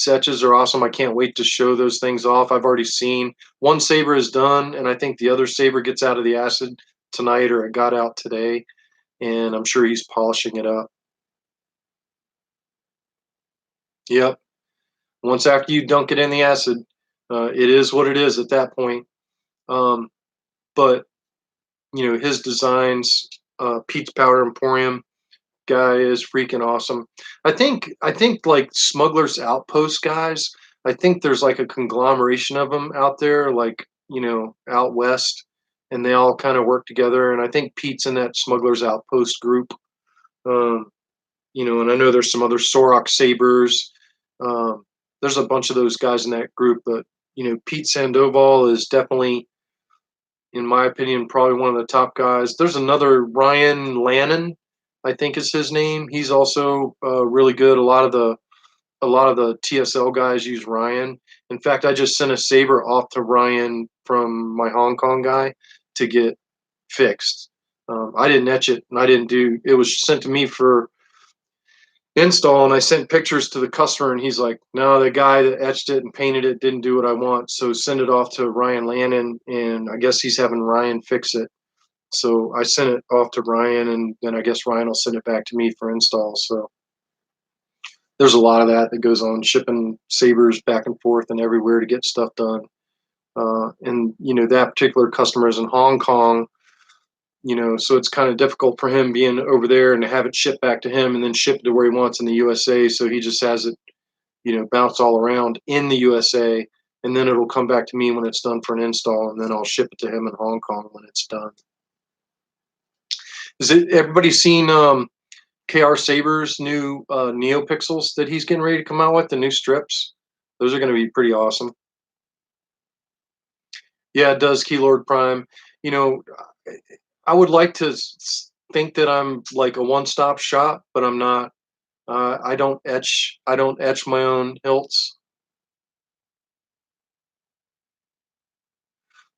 etches are awesome. I can't wait to show those things off. I've already seen one saber is done, and I think the other saber gets out of the acid tonight, or it got out today, and I'm sure he's polishing it up. Yep. Once after you dunk it in the acid, it is what it is at that point. Um, but his designs, Pete's Powder Emporium guy is freaking awesome. I think like Smuggler's Outpost guys. I think there's like a conglomeration of them out there, like out west, and they all kind of work together. And I think Pete's in that Smuggler's Outpost group. Um, and I know there's some other Sorok Sabers. Um, there's a bunch of those guys in that group, but Pete Sandoval is definitely, in my opinion, probably one of the top guys. There's another Ryan Lannon, I think is his name. He's also really good. A lot of the TSL guys use Ryan. In fact, I just sent a saber off to Ryan from my Hong Kong guy to get fixed. I didn't etch it, and I didn't do. It was sent to me for install, and I sent pictures to the customer, and he's like, no, the guy that etched it and painted it didn't do what I want, so send it off to Ryan Lannon, and I guess he's having Ryan fix it. So I sent it off to Ryan, and then I guess Ryan will send it back to me for install. So there's a lot of that goes on, shipping sabers back and forth and everywhere to get stuff done. And that particular customer is in Hong Kong, so it's kind of difficult for him being over there and to have it shipped back to him and then shipped to where he wants in the USA. So he just has it, bounce all around in the USA, and then it'll come back to me when it's done for an install, and then I'll ship it to him in Hong Kong when it's done. Everybody seen KR Saber's new NeoPixels that he's getting ready to come out with, the new strips? Those are going to be pretty awesome. Yeah, it does, Keylord Prime. You know, I would like to think that I'm like a one-stop shop, but I'm not. I don't etch. I don't etch my own hilts.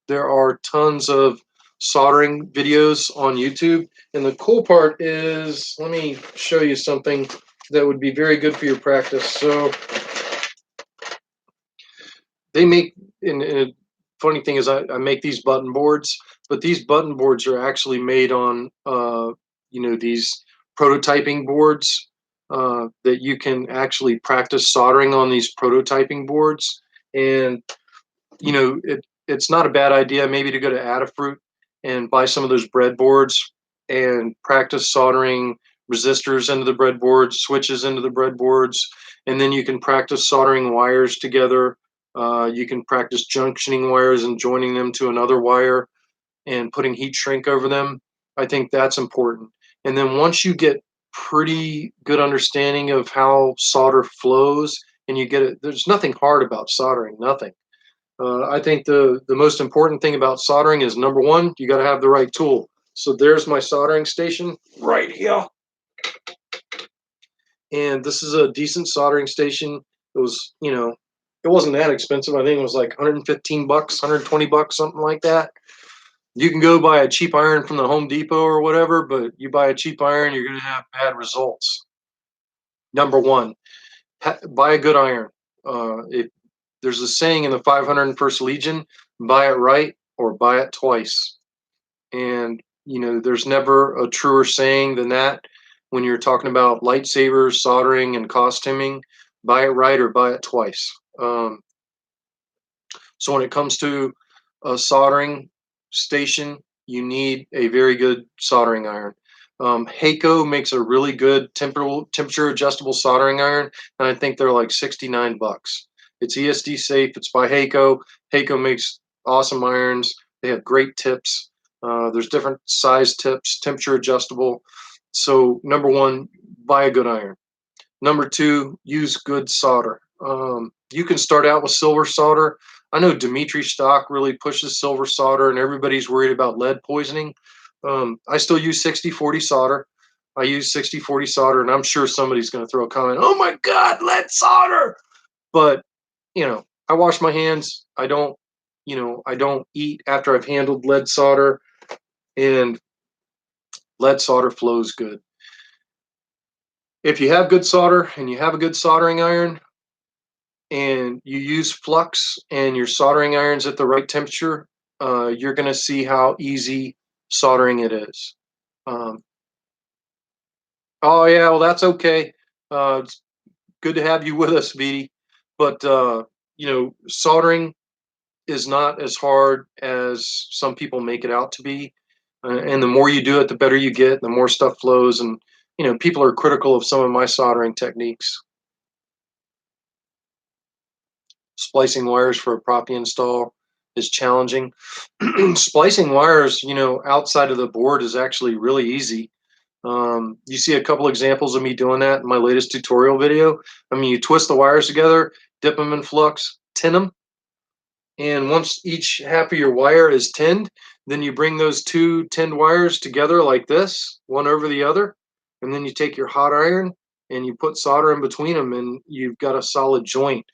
There are tons of soldering videos on YouTube, and the cool part is, let me show you something that would be very good for your practice. So they make, and funny thing is, I make these button boards, but these button boards are actually made on these prototyping boards that you can actually practice soldering on these prototyping boards. And it's not a bad idea maybe to go to Adafruit and buy some of those breadboards and practice soldering resistors into the breadboards, switches into the breadboards, and then you can practice soldering wires together. You can practice junctioning wires and joining them to another wire and putting heat shrink over them. I think that's important. And then once you get pretty good understanding of how solder flows and you get it, there's nothing hard about soldering, nothing. I think the most important thing about soldering is, number one, you got to have the right tool. So there's my soldering station right here. And this is a decent soldering station. It was, it wasn't that expensive. I think it was like 115 bucks, 120 bucks, something like that. You can go buy a cheap iron from the Home Depot or whatever, but you buy a cheap iron, you're going to have bad results. Number one, buy a good iron. There's a saying in the 501st Legion, buy it right or buy it twice. And, there's never a truer saying than that when you're talking about lightsabers, soldering, and costuming. Buy it right or buy it twice. So when it comes to a soldering station, you need a very good soldering iron. Heiko makes a really good temperature adjustable soldering iron, and I think they're like 69 bucks. It's ESD safe. It's by Heiko. Heiko makes awesome irons. They have great tips. There's different size tips, temperature adjustable. So number one, buy a good iron. Number two, use good solder. You can start out with silver solder. I know Dimitri Stock really pushes silver solder, and everybody's worried about lead poisoning. I still use 60-40 solder. I use 60/40 solder, and I'm sure somebody's going to throw a comment, "Oh my God, lead solder!" But I wash my hands. I don't eat after I've handled lead solder, and lead solder flows good. If you have good solder and you have a good soldering iron, and you use flux and your soldering irons at the right temperature, you're going to see how easy soldering it is. Um, oh yeah, well that's okay. It's good to have you with us, Vidi. But soldering is not as hard as some people make it out to be. And the more you do it, the better you get. The more stuff flows, and people are critical of some of my soldering techniques. Splicing wires for a proppy install is challenging. Splicing wires, outside of the board is actually really easy. You see a couple examples of me doing that in my latest tutorial video. I mean, you twist the wires together, dip them in flux, tin them, and once each half of your wire is tinned, then you bring those two tinned wires together like this, one over the other, and then you take your hot iron and you put solder in between them, and you've got a solid joint.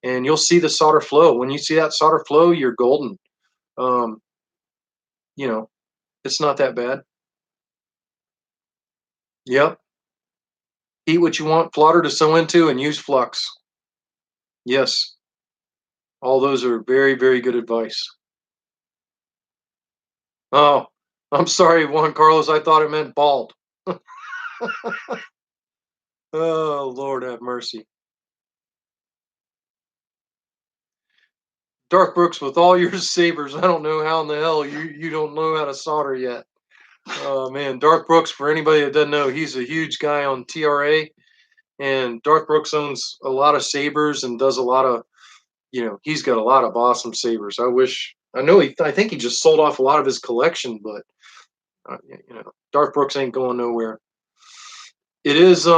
And you'll see the solder flow. When you see that solder flow, you're golden. Um, you know, it's not that bad. Yep. Eat what you want, plotter to sew into, and use flux. Yes. All those are very, very good advice. Oh, I'm sorry, Juan Carlos. I thought it meant bald. Oh, Lord have mercy. Dark Brooks, with all your sabers, I don't know how in the hell you don't know how to solder yet. Oh man, Dark Brooks, for anybody that doesn't know, he's a huge guy on TRA, and Dark Brooks owns a lot of sabers and does a lot of, he's got a lot of awesome sabers. I think he just sold off a lot of his collection, but Dark Brooks ain't going nowhere. It is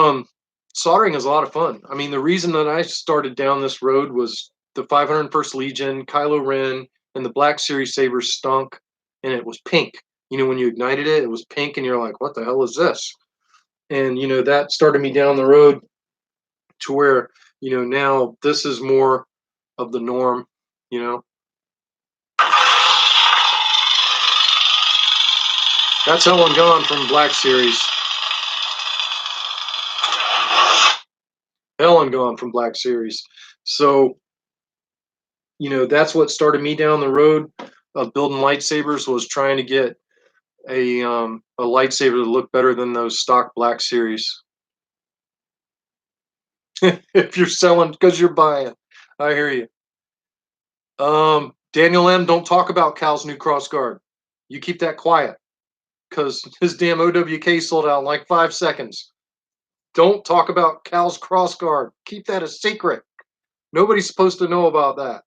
soldering is a lot of fun. I mean, the reason that I started down this road was the 501st Legion, Kylo Ren, and the Black Series sabers stunk, and it was pink. When you ignited it, it was pink, and you're like, "What the hell is this?" And that started me down the road to where now this is more of the norm. You know, that's Ellen Gone from Black Series. Ellen Gone from Black Series. So that's what started me down the road of building lightsabers, was trying to get a lightsaber to look better than those stock Black Series. If you're selling because you're buying, I hear you. Daniel M, don't talk about Cal's new crossguard. You keep that quiet, because his damn OWK sold out in like 5 seconds. Don't talk about Cal's crossguard. Keep that a secret. Nobody's supposed to know about that.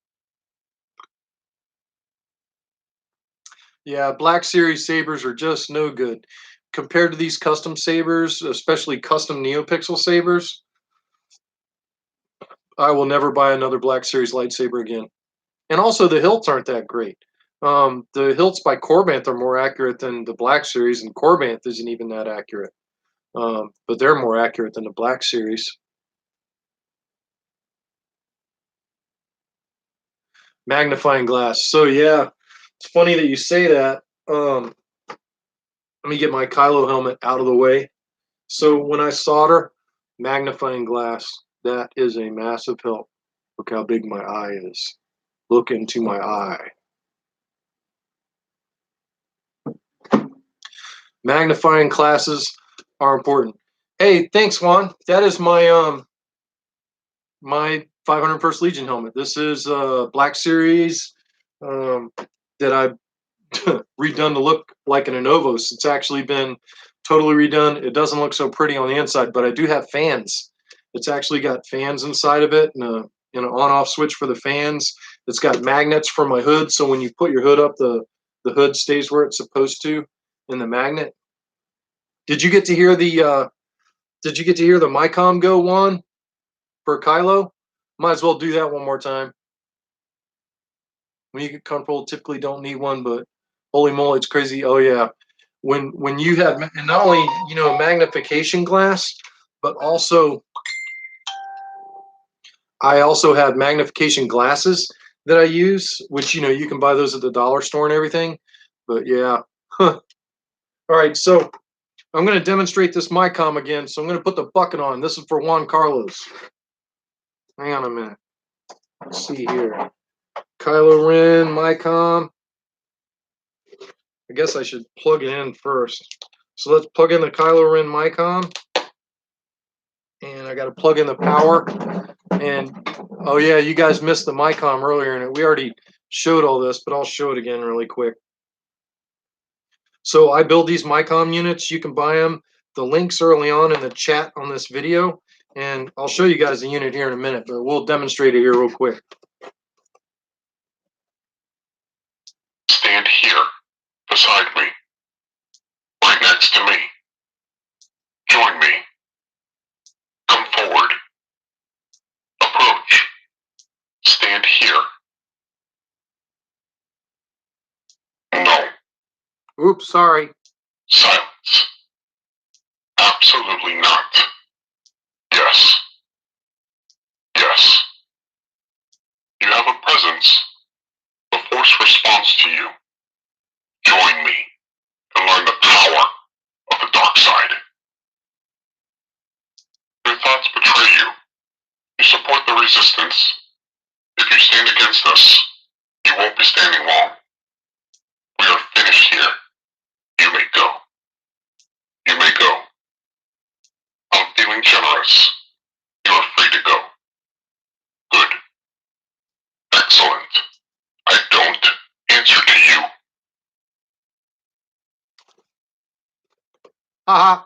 Yeah, Black Series sabers are just no good compared to these custom sabers, especially custom NeoPixel sabers. I will never buy another Black Series lightsaber again. And also, the hilts aren't that great. The hilts by Corbanth are more accurate than the Black Series, and Corbanth isn't even that accurate. But they're more accurate than the Black Series. Magnifying glass. So yeah, it's funny that you say that. Let me get my Kylo helmet out of the way. So when I solder, magnifying glass, that is a massive help. Look how big my eye is. Look into my eye. Magnifying classes are important. Hey, thanks, Juan. That is my 501st Legion helmet. This is Black Series that I've redone to look like an Anovos. It's actually been totally redone. It doesn't look so pretty on the inside, but I do have fans. It's actually got fans inside of it, and an on-off switch for the fans. It's got magnets for my hood, so when you put your hood up, the hood stays where it's supposed to in the magnet. Did you get to hear the Micom Go one for Kylo? Might as well do that one more time. When you get comfortable, typically don't need one, but holy moly, it's crazy. Oh yeah. when you have, and not only, you know, a magnification glass, but also I also have magnification glasses that I use, which, you know, you can buy those at the dollar store and everything. But yeah. All right, so I'm going to demonstrate this micom again. So I'm going to put the bucket on. This is for Juan Carlos. Hang on a minute. Let's see here. Kylo Ren micom. I guess I should plug it in first. So let's plug in the Kylo Ren micom. And I got to plug in the power. And oh yeah, you guys missed the micom earlier in it. We already showed all this, but I'll show it again really quick. So I build these micom units. You can buy them. The link's early on in the chat on this video. And I'll show you guys the unit here in a minute, but we'll demonstrate it here real quick. Stand here, beside me, right next to me. Join me. Come forward. Approach. Stand here. No. Oops, sorry. Silence. Absolutely not. Yes. Yes. You have a presence. The Force responds to you. Join me and learn the power of the dark side. Your thoughts betray you. You support the resistance. If you stand against us, you won't be standing long. We are finished here. You may go. You may go. I'm feeling generous. You are free to go. Good. Excellent. I don't answer to you. Haha.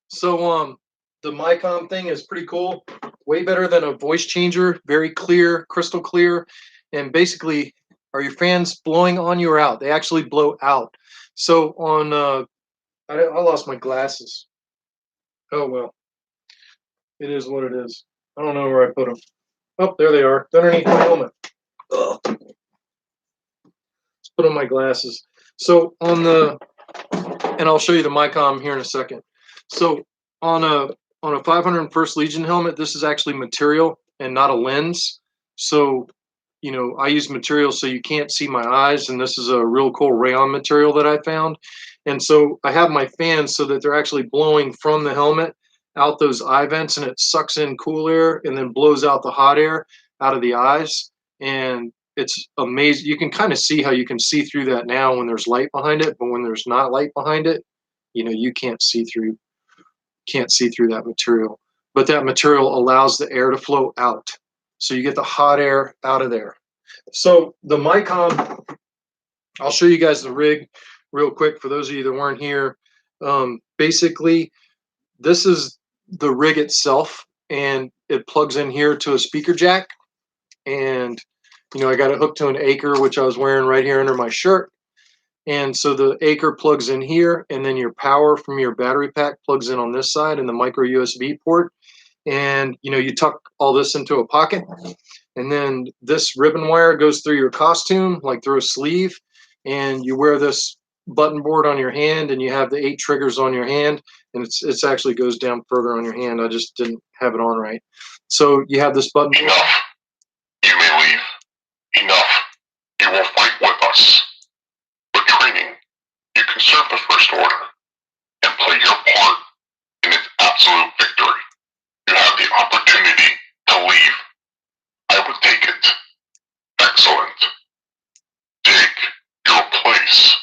So the micom thing is pretty cool. Way better than a voice changer. Very clear, crystal clear. And basically, are your fans blowing on you or out? They actually blow out. So on I lost my glasses. Oh well. It is what it is. I don't know where I put them. Oh, there they are. They're underneath my helmet. Ugh. Let's put on my glasses. So on the, and I'll show you the micom here in a second. So on a 501st Legion helmet, this is actually material and not a lens. So, you know, I use material so you can't see my eyes, and this is a real cool rayon material that I found. And so I have my fans so that they're actually blowing from the helmet out those eye vents, and it sucks in cool air and then blows out the hot air out of the eyes. And it's amazing. You can kind of see how you can see through that now when there's light behind it, but when there's not light behind it, you know, you can't see through that material. But that material allows the air to flow out. So you get the hot air out of there. So the micom, I'll show you guys the rig real quick for those of you that weren't here. Basically, this is the rig itself, and it plugs in here to a speaker jack. And, you know, I got it hooked to an Acre, which I was wearing right here under my shirt. And so the Acre plugs in here, and then your power from your battery pack plugs in on this side in the micro USB port. And, you know, you tuck all this into a pocket, and then this ribbon wire goes through your costume, like through a sleeve, and you wear this button board on your hand, and you have the 8 triggers on your hand, and it's actually goes down further on your hand. I just didn't have it on right. So you have this button board. Enough. You may leave. Enough. You will fight with us. With training, you can serve the First Order and play your part in its absolute victory. You have the opportunity to leave. I would take it. Excellent. Take your place.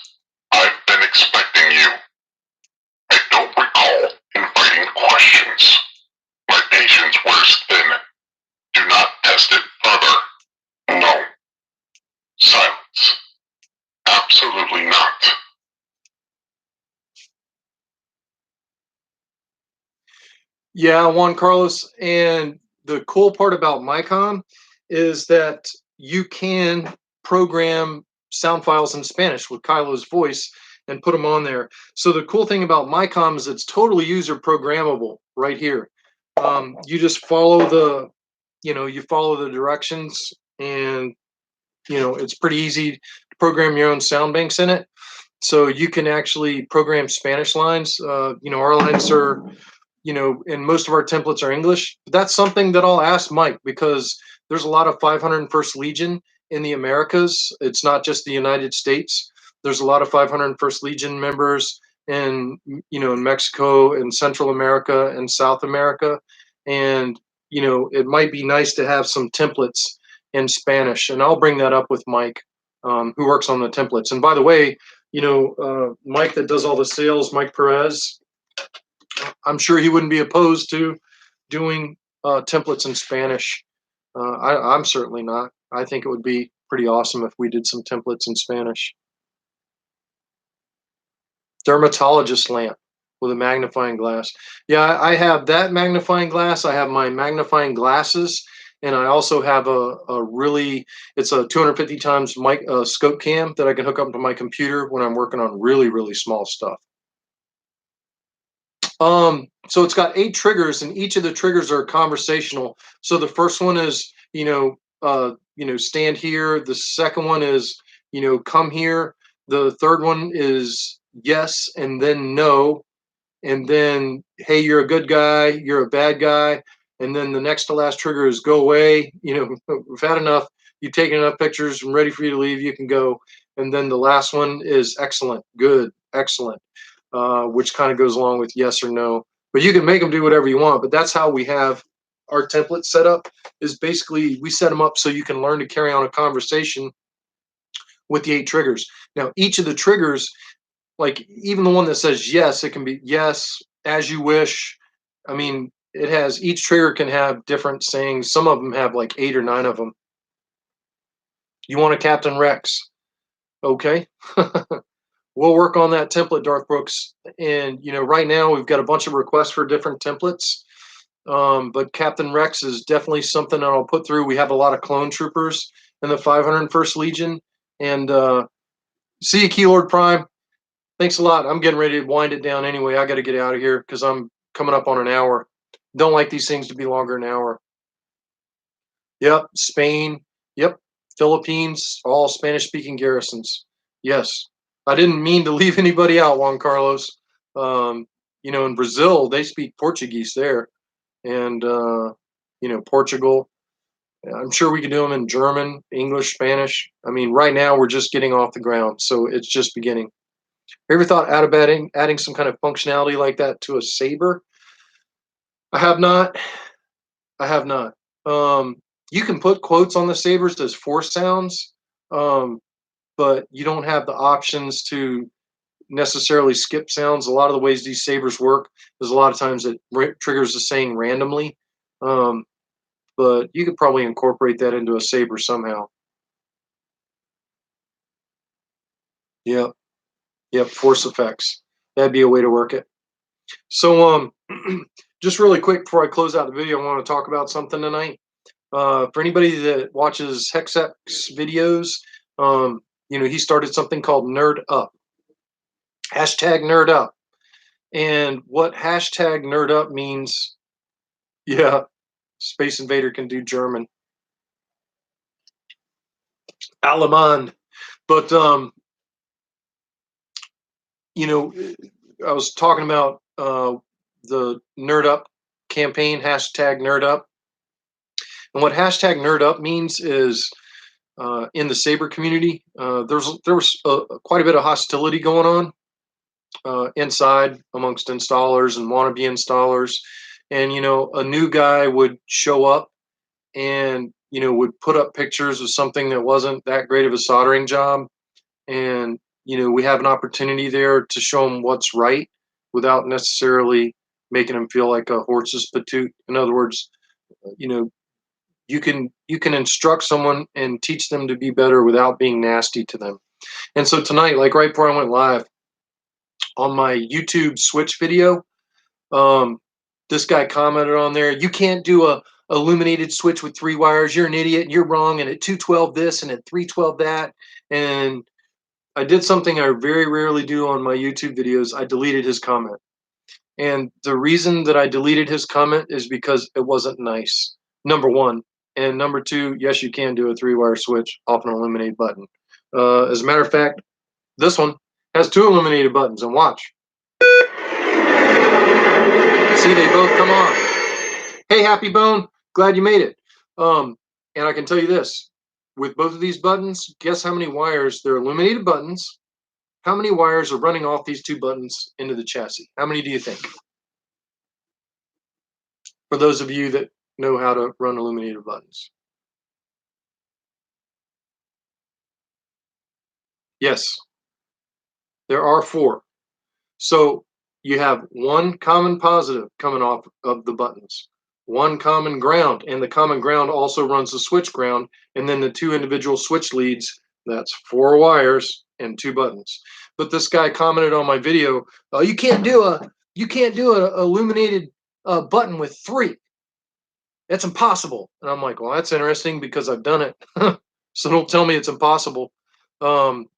I've been expecting you. I don't recall inviting questions. My patience wears thin. Do not test it further. No. Silence. Absolutely not. Yeah, Juan Carlos. And the cool part about micom is that you can program sound files in Spanish with Kylo's voice and put them on there. So the cool thing about micom is it's totally user programmable right here. You just follow the, you follow the directions, and, it's pretty easy to program your own sound banks in it. So you can actually program Spanish lines. Our lines are, and most of our templates are English. But that's something that I'll ask Mike, because there's a lot of 501st Legion in the Americas. It's not just the United States. There's a lot of 501st Legion members in, in Mexico and Central America and South America. And, it might be nice to have some templates in Spanish. And I'll bring that up with Mike, who works on the templates. And by the way, Mike that does all the sales, Mike Perez, I'm sure he wouldn't be opposed to doing templates in Spanish. I'm certainly not. I think it would be pretty awesome if we did some templates in Spanish. Dermatologist lamp with a magnifying glass. Yeah, I have that magnifying glass. I have my magnifying glasses, and I also have it's a 250 times mic scope cam that I can hook up to my computer when I'm working on really, really small stuff. So it's got 8 triggers, and each of the triggers are conversational. So the first one is, stand here. The second one is, come here. The third one is yes and then no, and then hey, you're a good guy, you're a bad guy, and then the next to last trigger is go away. We've had enough. You've taken enough pictures. I'm ready for you to leave. You can go. And then the last one is excellent, good, excellent, which kind of goes along with yes or no. But you can make them do whatever you want. But that's how we have our template set up. Is basically we set them up so you can learn to carry on a conversation with the 8 triggers. Now, each of the triggers, like even the one that says yes, it can be yes, as you wish. I mean, it has, each trigger can have different sayings. Some of them have like 8 or 9 of them. You want a Captain Rex? Okay. We'll work on that template, Darth Brooks. And right now we've got a bunch of requests for different templates. But Captain Rex is definitely something that I'll put through. We have a lot of clone troopers in the 501st Legion. And see you, Keylord Prime. Thanks a lot. I'm getting ready to wind it down anyway. I got to get out of here because I'm coming up on an hour. Don't like these things to be longer than an hour. Yep. Spain. Yep. Philippines. All Spanish-speaking garrisons. Yes. I didn't mean to leave anybody out, Juan Carlos. In Brazil, they speak Portuguese there. And, Portugal. I'm sure we could do them in German, English, Spanish. I mean, right now we're just getting off the ground. So it's just beginning. Ever thought out adding some kind of functionality like that to a saber? I have not. I have not. You can put quotes on the sabers as force sounds, but you don't have the options to necessarily skip sounds. A lot of the ways these sabers work is a lot of times it triggers the saying randomly, but you could probably incorporate that into a saber somehow. Yep. Yep. Force effects. That'd be a way to work it. So, just really quick before I close out the video, I want to talk about something tonight. For anybody that watches Hexx videos, he started something called Nerd Up. Hashtag Nerd Up. And what hashtag Nerd Up means, yeah, Space Invader can do German. Allemand. But, I was talking about the Nerd Up campaign, hashtag Nerd Up. And what hashtag Nerd Up means is in the Saber community, there was quite a bit of hostility going on inside amongst installers and wannabe installers. And, a new guy would show up and, would put up pictures of something that wasn't that great of a soldering job. And, we have an opportunity there to show them what's right without necessarily making them feel like a horse's patoot. In other words, you can instruct someone and teach them to be better without being nasty to them. And so tonight, like right before I went live on my YouTube switch video, this guy commented on there, you can't do a illuminated switch with 3 wires. You're an idiot. You're wrong. And at 212 this and at 312 that. And I did something I very rarely do on my YouTube videos. I deleted his comment. And the reason that I deleted his comment is because it wasn't nice. Number one. And number two, yes, you can do a 3-wire switch off an illuminate button. As a matter of fact, this one Has 2 illuminated buttons, and watch. See, they both come on. Hey, Happy Bone, glad you made it. And I can tell you this, with both of these buttons, guess how many wires, they're illuminated buttons, how many wires are running off these 2 buttons into the chassis? How many do you think? For those of you that know how to run illuminated buttons. Yes, there are 4. So you have 1 common positive coming off of the buttons, 1 common ground, and the common ground also runs the switch ground, and then the 2 individual switch leads, that's 4 wires and 2 buttons. But this guy commented on my video, oh, you can't do a illuminated button with 3. That's impossible. And I'm like, well, that's interesting because I've done it. So don't tell me it's impossible. Um,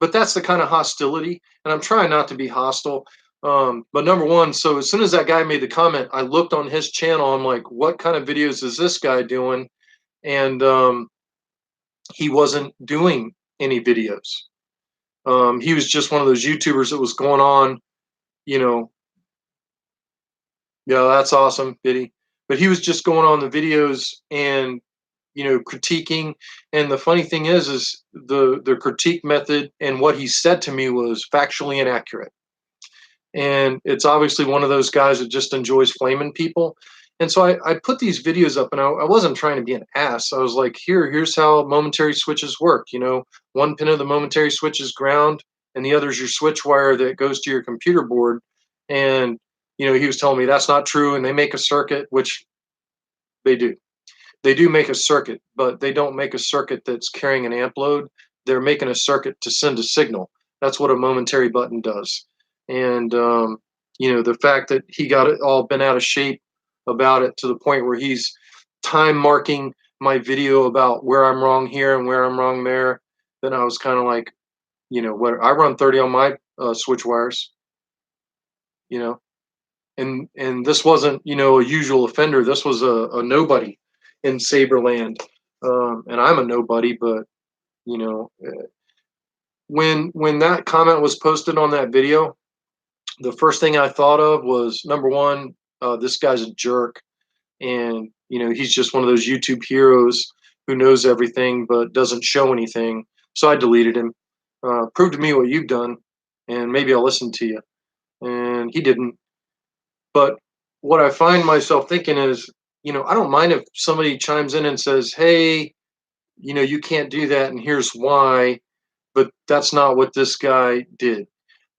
but that's the kind of hostility, and I'm trying not to be hostile. But number one, so as soon as that guy made the comment, I looked on his channel. I'm like, what kind of videos is this guy doing? And he wasn't doing any videos. He was just one of those YouTubers that was going on, you know, yeah, that's awesome, Biddy. But he was just going on the videos and critiquing. And the funny thing is the critique method and what he said to me was factually inaccurate. And it's obviously one of those guys that just enjoys flaming people. And so I put these videos up, and I wasn't trying to be an ass. I was like, here's how momentary switches work. One pin of the momentary switch is ground, and the other is your switch wire that goes to your computer board. And he was telling me that's not true, and they make a circuit, which they do. They do make a circuit, but they don't make a circuit that's carrying an amp load. They're making a circuit to send a signal. That's what a momentary button does. And the fact that he got it all bent out of shape about it to the point where he's time marking my video about where I'm wrong here and where I'm wrong there, then I was kind of like, what, I run 30 on my switch wires, and this wasn't a usual offender. This was a nobody in Saberland, and I'm a nobody. But when that comment was posted on that video, the first thing I thought of was, number one, this guy's a jerk, and he's just one of those YouTube heroes who knows everything but doesn't show anything. So I deleted him. Prove to me what you've done, and maybe I'll listen to you. And he didn't. But what I find myself thinking is, I don't mind if somebody chimes in and says, hey, you can't do that, and here's why. But that's not what this guy did.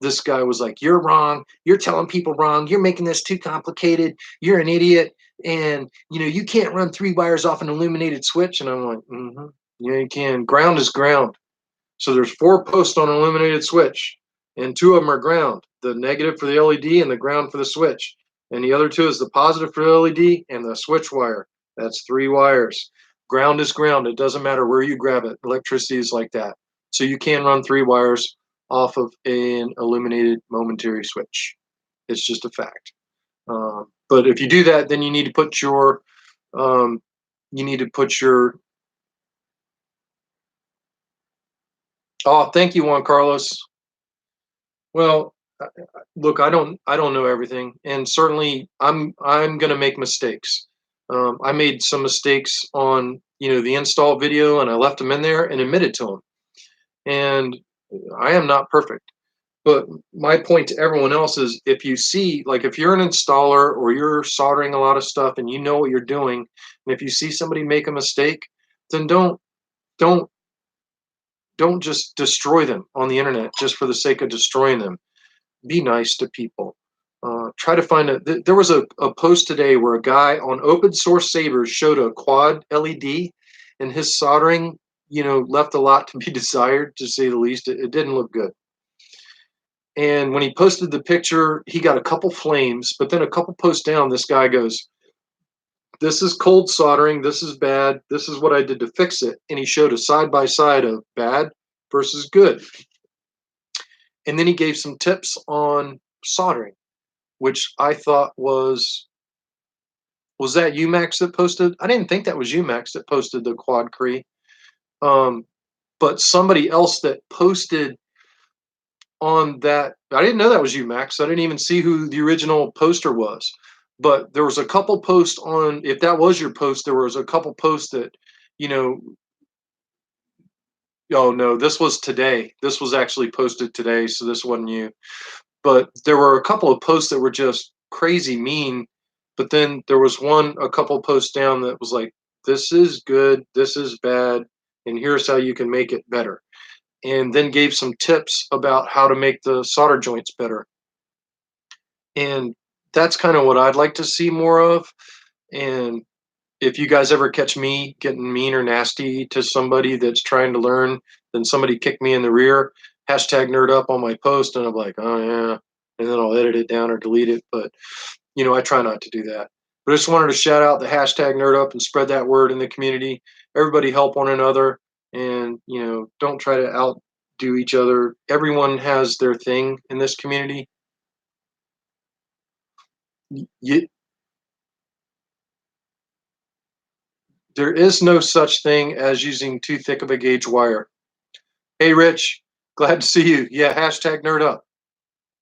This guy was like, you're wrong. You're telling people wrong. You're making this too complicated. You're an idiot. And, you can't run 3 wires off an illuminated switch. And I'm like, yeah, you can. Ground is ground. So there's 4 posts on an illuminated switch, and 2 of them are ground, the negative for the LED and the ground for the switch. And the other 2 is the positive for the LED and the switch wire. That's 3 wires. Ground is ground. It doesn't matter where you grab it. Electricity is like that. So you can run 3 wires off of an illuminated momentary switch. It's just a fact. But if you do that, then you need to put your oh, thank you, Juan Carlos. Well, look, I don't know everything, and certainly I'm going to make mistakes. I made some mistakes on the install video, and I left them in there and admitted to them. And I am not perfect. But my point to everyone else is, if you see, like, if you're an installer or you're soldering a lot of stuff and you know what you're doing, and if you see somebody make a mistake, then don't just destroy them on the internet just for the sake of destroying them. Be nice to people. Try to find there was a post today where a guy on open source sabers showed a quad LED, and his soldering left a lot to be desired, to say the least. It didn't look good. And when he posted the picture, he got a couple flames, but then a couple posts down, this guy goes, this is cold soldering, this is bad, this is what I did to fix it. And he showed a side-by-side of bad versus good. And then he gave some tips on soldering, which I thought was that you, Max, that posted? I didn't think that was you, Max, that posted the quad Cree. But somebody else that posted on that. I didn't know that was you, Max. I didn't even see who the original poster was. But there was a couple posts on, if that was your post, there was a couple posts that, you know, oh no, this was today. This was actually posted today, so this wasn't you. But there were a couple of posts that were just crazy mean. But then there was one, a couple posts down that was like, this is good, this is bad, and here's how you can make it better. And then gave some tips about how to make the solder joints better. And that's kind of what I'd like to see more of. And if you guys ever catch me getting mean or nasty to somebody that's trying to learn, then somebody kick me in the rear, hashtag nerd up on my post, and I'm like, oh yeah, and then I'll edit it down or delete it. But I try not to do that. But I just wanted to shout out the hashtag nerd up and spread that word in the community. Everybody help one another, and don't try to outdo each other. Everyone has their thing in this community. You, there is no such thing as using too thick of a gauge wire. Hey, Rich, glad to see you. Yeah, hashtag nerd up.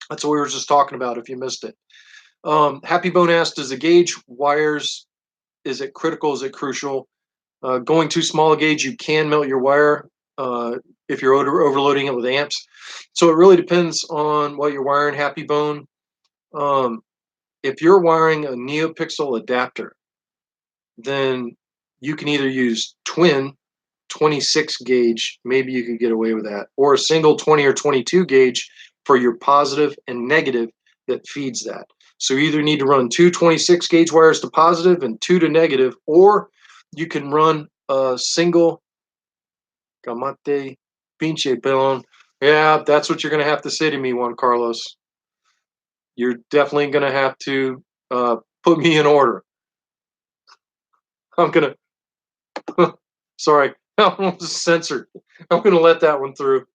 That's what we were just talking about if you missed it. Happy Bone asked, does the gauge wires, is it critical? Is it crucial? Going too small a gauge, you can melt your wire if you're overloading it with amps. So it really depends on what you're wiring, Happy Bone. If you're wiring a NeoPixel adapter, then you can either use twin 26 gauge, maybe you could get away with that, or a single 20 or 22 gauge for your positive and negative that feeds that. So you either need to run two 26 gauge wires to positive and two to negative, or you can run a single Gamate pinche pelon. Yeah, that's what you're going to have to say to me, Juan Carlos. You're definitely going to have to put me in order. I'm going to, sorry, I was censored. I'm going to let that one through.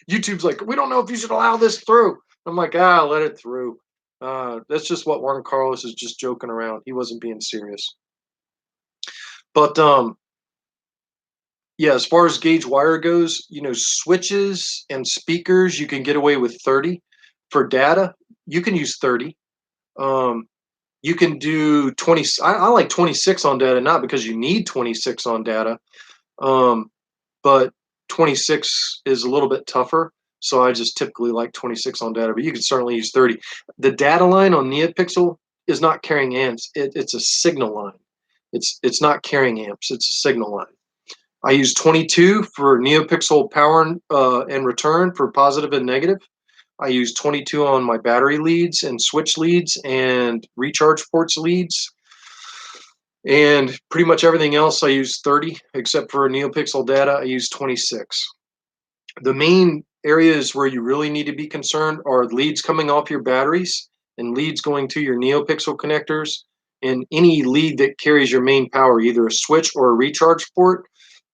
YouTube's like, we don't know if you should allow this through. I'm like, let it through. That's just what Juan Carlos is just joking around. He wasn't being serious. But yeah, as far as gauge wire goes, switches and speakers, you can get away with 30. For data, you can use 30. You can do 20. I like 26 on data, not because you need 26 on data, but 26 is a little bit tougher. So I just typically like 26 on data, but you can certainly use 30. The data line on NeoPixel is not carrying amps. It's a signal line. It's not carrying amps. It's a signal line. I use 22 for NeoPixel power and return for positive and negative. I use 22 on my battery leads and switch leads and recharge ports leads. And pretty much everything else I use 30, except for NeoPixel data, I use 26. The main areas where you really need to be concerned are leads coming off your batteries and leads going to your NeoPixel connectors, and any lead that carries your main power, either a switch or a recharge port.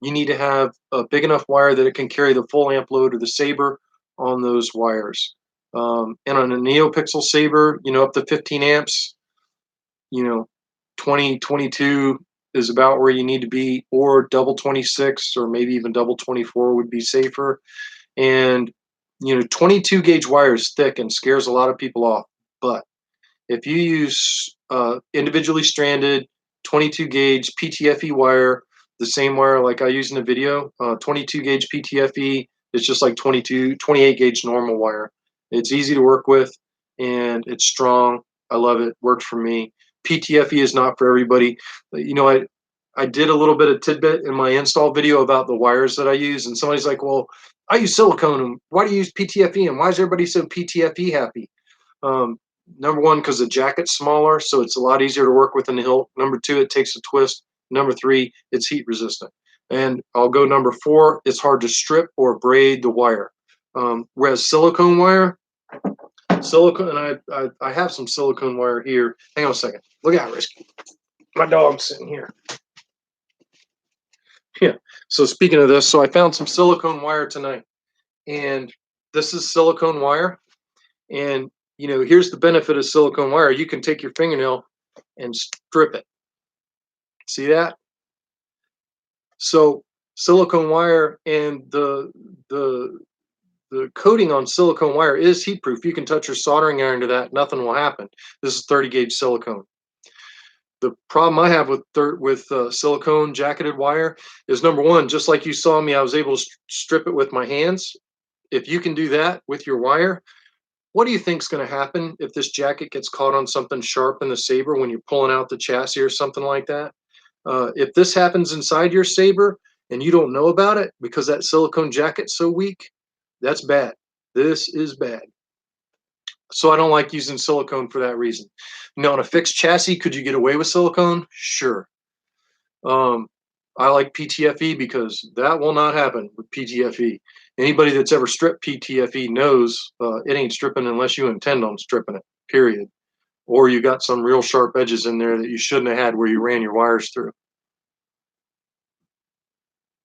You need to have a big enough wire that it can carry the full amp load of the Saber on those wires. And on a NeoPixel Saber, up to 15 amps, 20, 22 is about where you need to be, or double 26 or maybe even double 24 would be safer. And 22 gauge wire is thick and scares a lot of people off. But if you use individually stranded 22 gauge PTFE wire, the same wire like I use in the video, 22 gauge PTFE is just like 28 gauge normal wire. It's easy to work with and it's strong. I love it. Worked for me. PTFE is not for everybody. I did a little bit of tidbit in my install video about the wires that I use, and somebody's like, well, I use silicone, and why do you use PTFE, and why is everybody so PTFE happy? Number one, because the jacket's smaller, so it's a lot easier to work with in the hilt. Number two, it takes a twist. Number three, it's heat resistant. And I'll go number four, it's hard to strip or braid the wire. Whereas silicone wire, and I have some silicone wire here. Hang on a second. Look out, Risky. My dog's sitting here. Yeah. So speaking of this, so I found some silicone wire tonight, and this is silicone wire. And here's the benefit of silicone wire: you can take your fingernail and strip it. See that? So silicone wire and the the coating on silicone wire is heat proof. You can touch your soldering iron to that, nothing will happen. This is 30 gauge silicone. The problem I have with silicone jacketed wire is, number one, just like you saw me, I was able to strip it with my hands. If you can do that with your wire, what do you think is going to happen if this jacket gets caught on something sharp in the saber when you're pulling out the chassis or something like that? If this happens inside your saber and you don't know about it because that silicone jacket's so weak, that's bad. This is bad. So I don't like using silicone for that reason. Now, on a fixed chassis, could you get away with silicone? Sure. Um, I like PTFE because that will not happen with PTFE. Anybody that's ever stripped PTFE knows it ain't stripping unless you intend on stripping it, period. Or you got some real sharp edges in there that you shouldn't have had where you ran your wires through.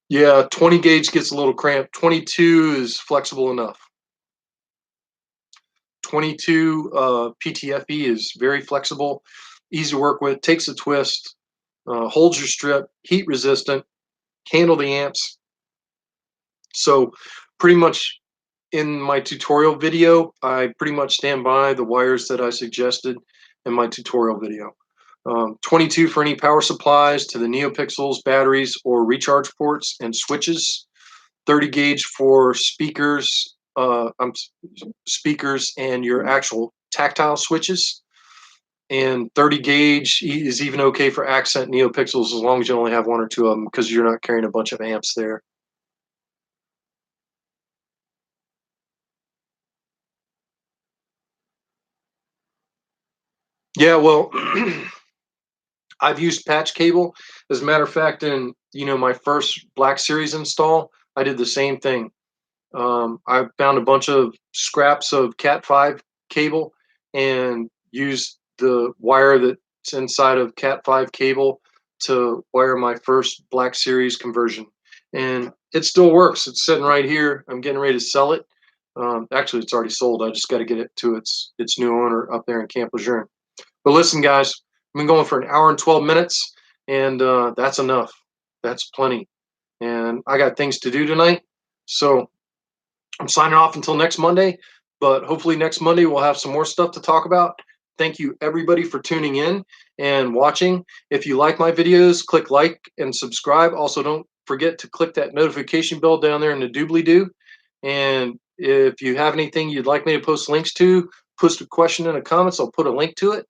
Yeah, 20 gauge gets a little cramped. 22 is flexible enough. 22 PTFE is very flexible, easy to work with, takes a twist, holds your strip, heat resistant, handle the amps. So pretty much in my tutorial video, I pretty much stand by the wires that I suggested in my tutorial video. 22 for any power supplies to the NeoPixels, batteries, or recharge ports and switches. 30 gauge for speakers, speakers and your actual tactile switches. And 30 gauge is even okay for accent NeoPixels as long as you only have one or two of them because you're not carrying a bunch of amps there. Yeah, well, I've used patch cable. As a matter of fact, in my first Black Series install, I did the same thing. I found a bunch of scraps of Cat5 cable and used the wire that's inside of Cat5 cable to wire my first Black Series conversion. And it still works. It's sitting right here. I'm getting ready to sell it. Actually, it's already sold. I just got to get it to its new owner up there in Camp Lejeune. But listen, guys, I've been going for an hour and 12 minutes, and that's enough. That's plenty. And I got things to do tonight. So I'm signing off until next Monday, but hopefully next Monday we'll have some more stuff to talk about. Thank you everybody for tuning in and watching. If you like my videos, click like and subscribe. Also, don't forget to click that notification bell down there in the doobly-doo. And if you have anything you'd like me to post links to, post a question in the comments. I'll put a link to it.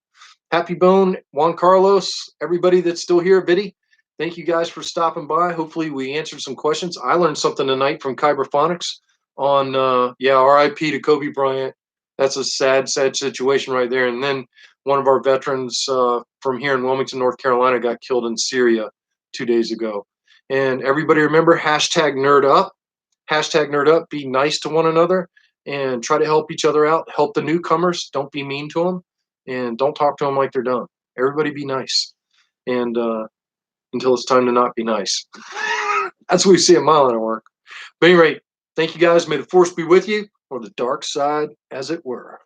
Happy Bone, Juan Carlos, everybody that's still here, Biddy. Thank you guys for stopping by. Hopefully we answered some questions. I learned something tonight from Kyberphonics on RIP to Kobe Bryant. That's a sad situation right there. And then one of our veterans from here in Wilmington, North Carolina got killed in Syria 2 days ago. And everybody remember #NerdUp. #NerdUp. Be nice to one another and try to help each other out. Help the newcomers. Don't be mean to them. And don't talk to them like they're dumb. Everybody be nice. And until it's time to not be nice. That's what we see a mile at work. But anyway, thank you guys. May the force be with you, or the dark side, as it were.